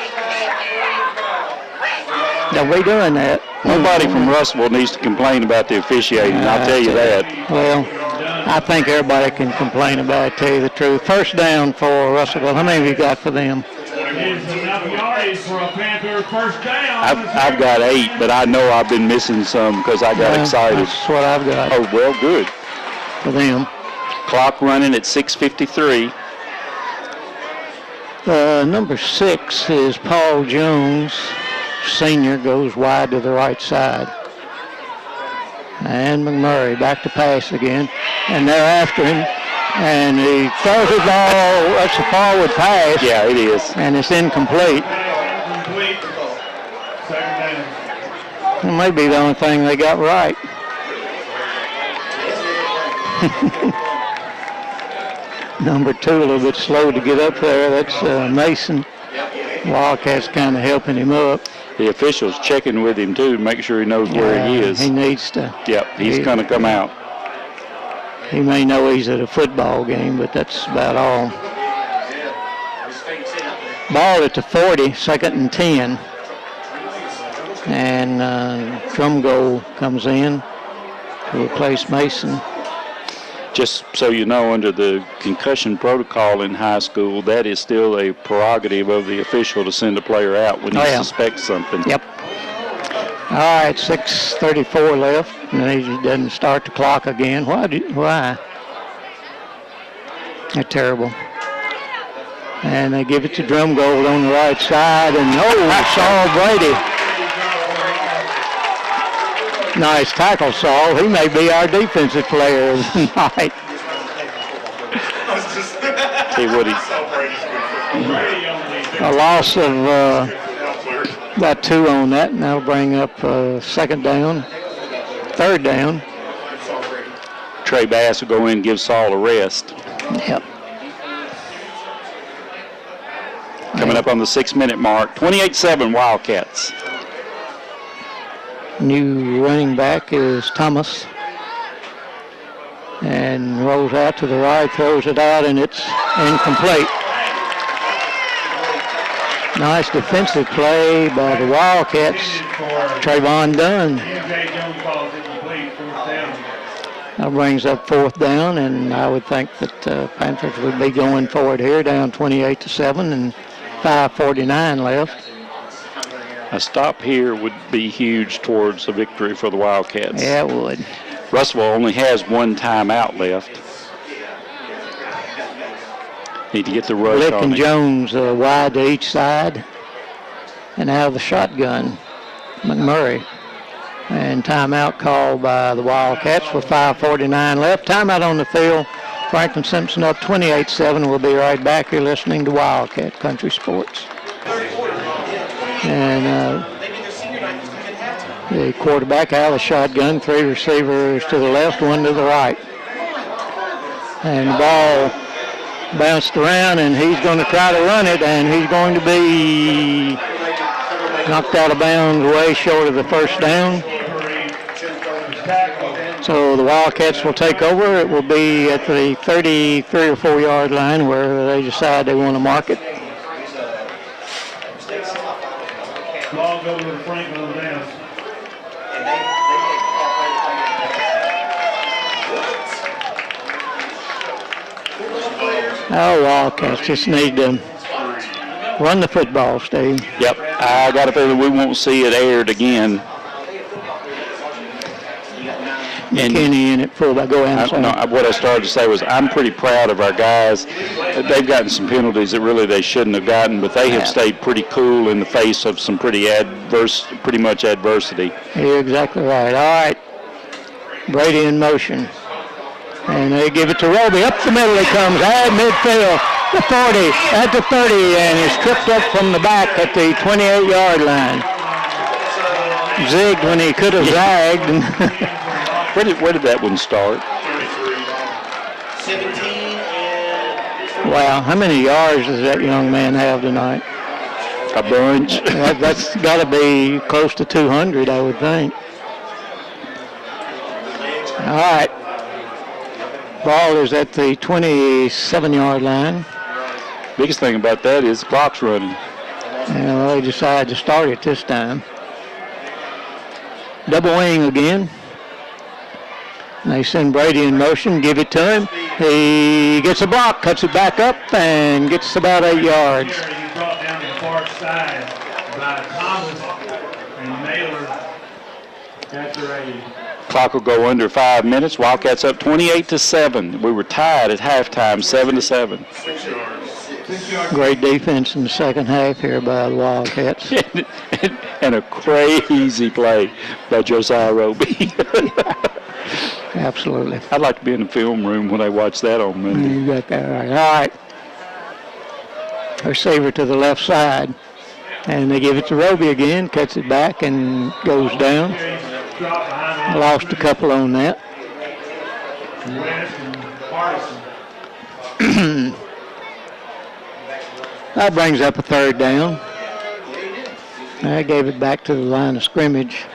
Don't be doing that. Nobody from Russellville needs to complain about the officiating, I'll tell you that. Well, I think everybody can complain about it, tell you the truth. First down for Russellville. How many have you got for them? It's enough yardage for a Panther first down. I've got 8, but I know I've been missing some because I got excited. That's what I've got Oh, well, good. for them. Clock running at 6:53. Number 6 is Paul Jones. Senior goes wide to the right side. And McMurray back to pass again. And they're after him. And he throws the ball. That's a forward pass. Yeah, it is. And it's incomplete. Complete. Second down. It may be the only thing they got right. Number 2 a little bit slow to get up there. That's Mason. Wildcats kind of helping him up. The official's checking with him, too, to make sure he knows where he is. He needs to. Yep, he's going to come out. He may know he's at a football game, but that's about all. Ball at the 40, 2nd and 10. And Drumgold comes in to replace Mason. Just so you know, under the concussion protocol in high school, that is still a prerogative of the official to send a player out when he suspects something. Yep. All right, 6:34 left, and he doesn't start the clock again. Why? They're terrible. And they give it to Drumgold on the right side, and Saul Brady. Nice tackle, Saul. He may be our defensive player tonight. See what A loss of about 2 on that, and that'll bring up 2nd down, 3rd down. Trey Bass will go in and give Saul a rest. Yep. Coming up on the 6-minute mark, 28-7 Wildcats. New running back is Thomas. And rolls out to the right, throws it out, and it's incomplete. Nice defensive play by the Wildcats. Trayvon Dunn. That brings up 4th down, and I would think that Panthers would be going for it here, down 28-7, and 5:49 left. A stop here would be huge towards a victory for the Wildcats. Yeah, it would. Russellville only has 1 timeout left. Need to get the rush Lick on and it. Jones wide to each side. And out of the shotgun, McMurray. And timeout called by the Wildcats with 5:49 left. Timeout on the field. Franklin Simpson up 28-7. We'll be right back here listening to Wildcat Country Sports. And the quarterback out of the shotgun, 3 receivers to the left, 1 to the right. And the ball bounced around, and he's going to try to run it, and he's going to be knocked out of bounds way short of the first down. So the Wildcats will take over. It will be at the 33 or 4 yard line where they decide they want to mark it. Ball goes to Franklin on down. Oh, Wildcats just need to run the football, Steve. Yep, I got a feeling we won't see it aired again. McKinney in it, fullback. Go ahead. What I started to say was I'm pretty proud of our guys. They've gotten some penalties that really they shouldn't have gotten, but they have stayed pretty cool in the face of some pretty much adversity. You're exactly right. All right. Brady in motion. And they give it to Roby. Up the middle he comes. At midfield. The 40. At the 30. And he's tripped up from the back at the 28-yard line. Zigged when he could have zagged. Where did that one start? 17 Wow. How many yards does that young man have tonight? A bunch. That's got to be close to 200, I would think. All right. Ball is at the 27-yard line. Biggest thing about that is the clock's running. And they decided to start it this time. Double wing again. They send Brady in motion, give it to him. He gets a block, cuts it back up, and gets about 8 yards. He's brought down to the far side by Thomas and Naylor after a Clock will go under 5 minutes. Wildcats up 28-7. We were tied at halftime, 7-7. 6 yards. 6 yard. Great defense in the second half here by the Wildcats. And a crazy play by Josiah Roby. Absolutely. I'd like to be in the film room when I watch that on Monday. You got that right. All right. Receiver to the left side. And they give it to Roby again, cuts it back and goes down. Lost a couple on that. West and Hardison. That brings up a third down. I gave it back to the line of scrimmage.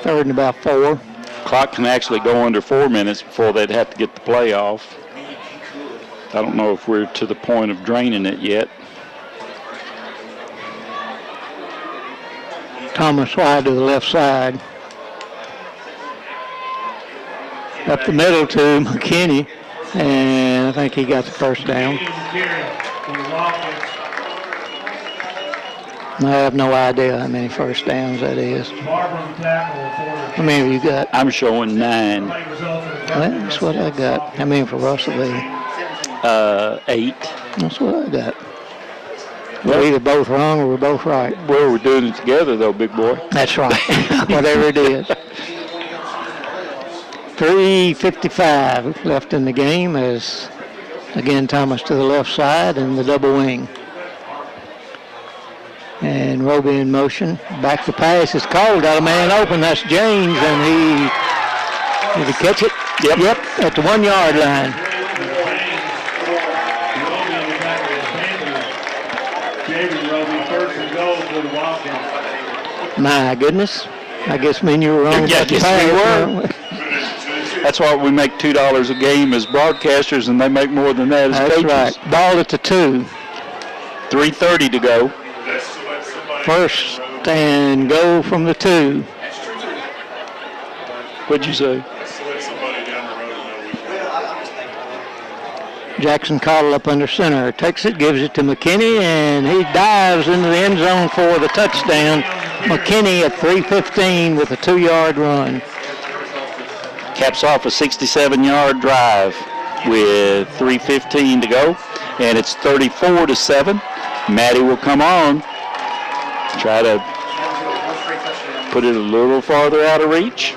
Third and about 4. Clock can actually go under 4 minutes before they'd have to get the play off. I don't know if we're to the point of draining it yet. Thomas wide to the left side. Up the middle to McKinney, and I think he got the first down. I have no idea how many first downs that is. How many have you got? I'm showing 9. Well, that's what I got. How many for Russellville? 8. That's what I got. We're either both wrong or we're both right. Well, we're doing it together, though, big boy. That's right. Whatever it is. 3:55 left in the game as, again, Thomas to the left side and the double wing. And Roby in motion. Back to pass is called. Got a man open. That's James, and did he catch it? Yep, at the 1 yard line. My goodness. I guess me and you were wrong Yeah, about the yes, pass. we weren't were. That's why we make $2 a game as broadcasters, and they make more than that as That's coaches. right. Ball at the 2. 3:30 to go. First and go from the 2. What'd you say? Jackson Cottle up under center. Takes it, gives it to McKinney, and he dives into the end zone for the touchdown. McKinney at 3:15 with a 2-yard run. Caps off a 67-yard drive with 3:15 to go, and it's 34-7. Maddie will come on, try to put it a little farther out of reach.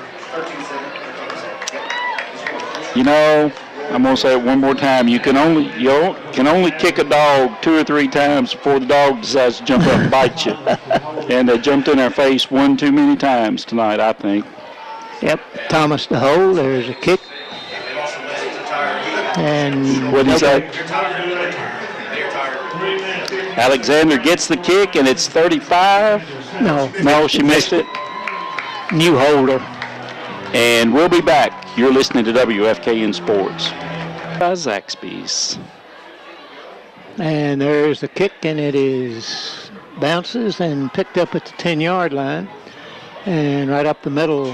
You know, I'm going to say it one more time. You can only kick a dog 2 or 3 times before the dog decides to jump up and bite you. And they jumped in our face one too many times tonight, I think. Yep, Thomas to hold. There's a kick. And What did he say? Alexander gets the kick, and it's 35. No, she missed it. New holder. And we'll be back. You're listening to WFKN Sports. By Zaxby's. And there's the kick, and it is bounces and picked up at the 10-yard line. And right up the middle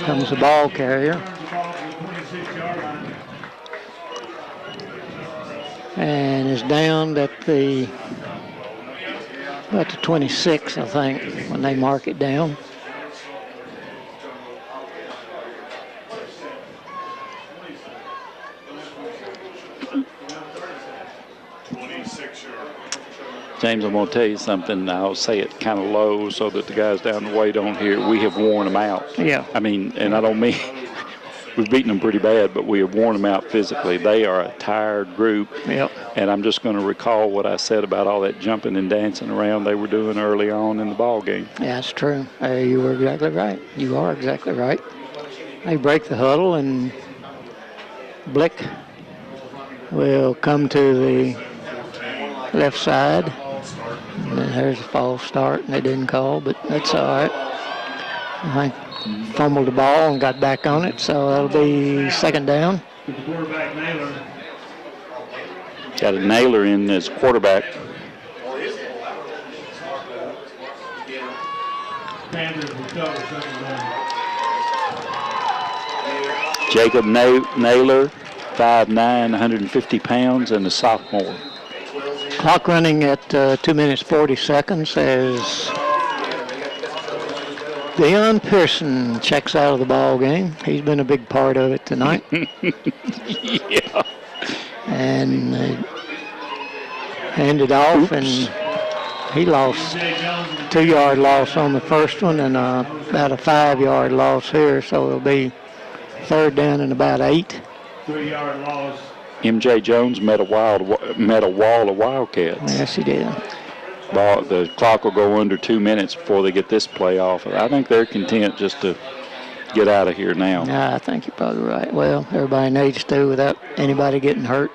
comes the ball carrier. And is down at about the 26, I think, when they mark it down. James, I'm going to tell you something. I'll say it kind of low so that the guys down the way don't hear it. We have worn them out. Yeah. I mean, and I don't mean we've beaten them pretty bad, but we have worn them out physically. They are a tired group. Yep. And I'm just going to recall what I said about all that jumping and dancing around they were doing early on in the ball game. Yeah, that's true. You were exactly right. You are exactly right. They break the huddle, and Blick will come to the left side. And then there's a false start, and they didn't call, but that's all right. I fumbled the ball and got back on it, so that'll be second down. Quarterback Naylor. Got a Naylor in as quarterback. Panthers recover second down. Jacob Naylor, 5'9", 150 pounds, and a sophomore. Clock running at 2 minutes 40 seconds as Deion Pearson checks out of the ball game. He's been a big part of it tonight. Yeah. And handed off, and he lost 2-yard loss on the first one and about a 5-yard loss here, so it'll be third down and about 8. 3-yard loss. M.J. Jones met a wall of Wildcats. Yes, he did. The clock will go under 2 minutes before they get this play off. I think they're content just to get out of here now. Yeah, I think you're probably right. Well, everybody needs to without anybody getting hurt.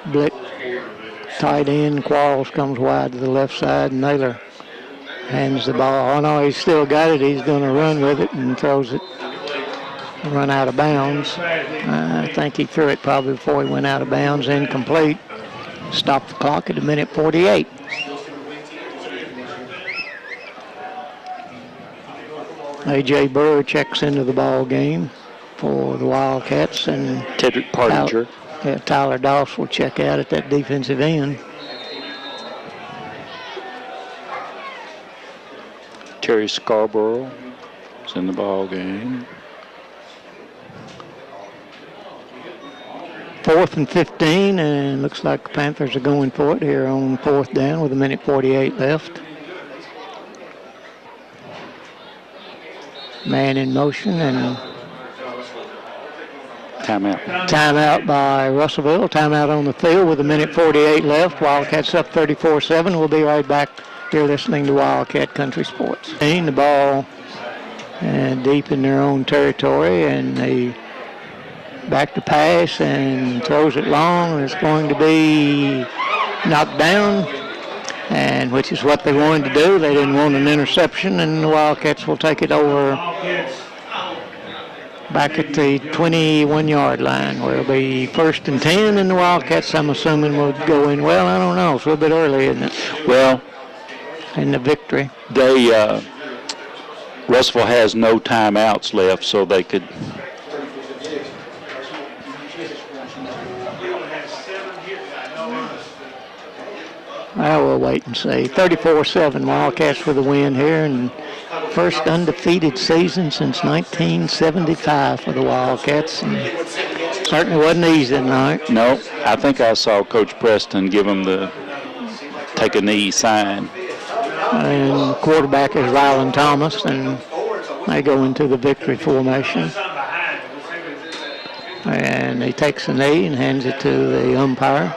Blick, tight end, Quarles comes wide to the left side, and Naylor hands the ball. Oh, no, he's still got it. He's going to run with it and throws it. Run out of bounds. I think he threw it probably before he went out of bounds. Incomplete. Stopped the clock at 1:48. A.J. Burr checks into the ball game for the Wildcats, and Tedrick Partinger. Tyler Doss will check out at that defensive end. Terry Scarborough is in the ball game. 4th and 15, and looks like the Panthers are going for it here on 4th down with 1:48 left. Man in motion, and timeout by Russellville. Timeout on the field with 1:48 left. Wildcats up 34-7. We'll be right back here listening to Wildcat Country Sports. The ball deep in their own territory, and they back to pass and throws it long. It's going to be knocked down, and which is what they wanted to do. They didn't want an interception, and the Wildcats will take it over back at the 21-yard line, where it'll be 1st and 10, and the Wildcats, I'm assuming, will go in. Well, I don't know. It's a little bit early, isn't it? Well, in the victory. Russellville has no timeouts left, so they could. Well, we'll wait and see. 34-7, Wildcats with a win here, and first undefeated season since 1975 for the Wildcats. And certainly wasn't easy tonight. No, I think I saw Coach Preston give them the take a knee sign. And quarterback is Ryland Thomas, and they go into the victory formation. And he takes a knee and hands it to the umpire.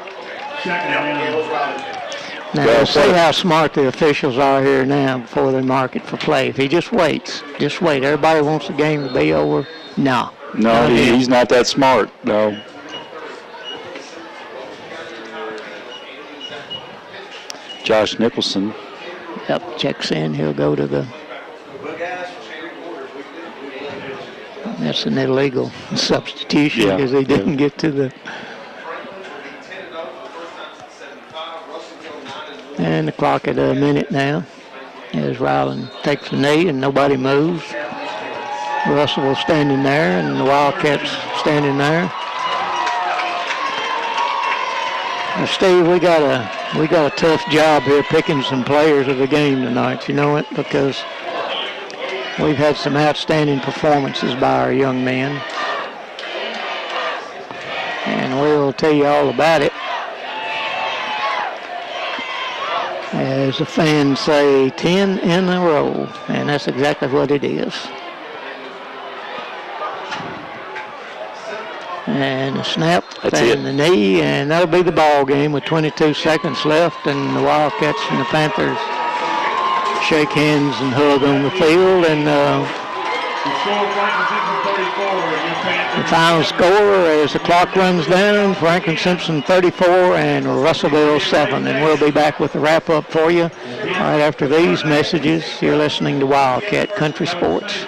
Now, we'll see how smart the officials are here now before they mark it for play. If he just waits, just wait. Everybody wants the game to be over. No. No, he's not that smart, no. Josh Nicholson. Yep, checks in. He'll go to the... That's an illegal substitution because he didn't get to the... And the clock at a minute now as Ryland takes a knee and nobody moves. Russellville standing there and the Wildcats standing there. Now, Steve, we got a tough job here picking some players of the game tonight. You know it, because we've had some outstanding performances by our young men, and we'll tell you all about it. As the fans say, 10 in a row, and that's exactly what it is. And a snap, and the knee, and that'll be the ball game with 22 seconds left, and the Wildcats and the Panthers shake hands and hug on the field, and the final score as the clock runs down, Franklin Simpson 34 and Russellville 7. And we'll be back with the wrap-up for you right after these messages. You're listening to Wildcat Country Sports.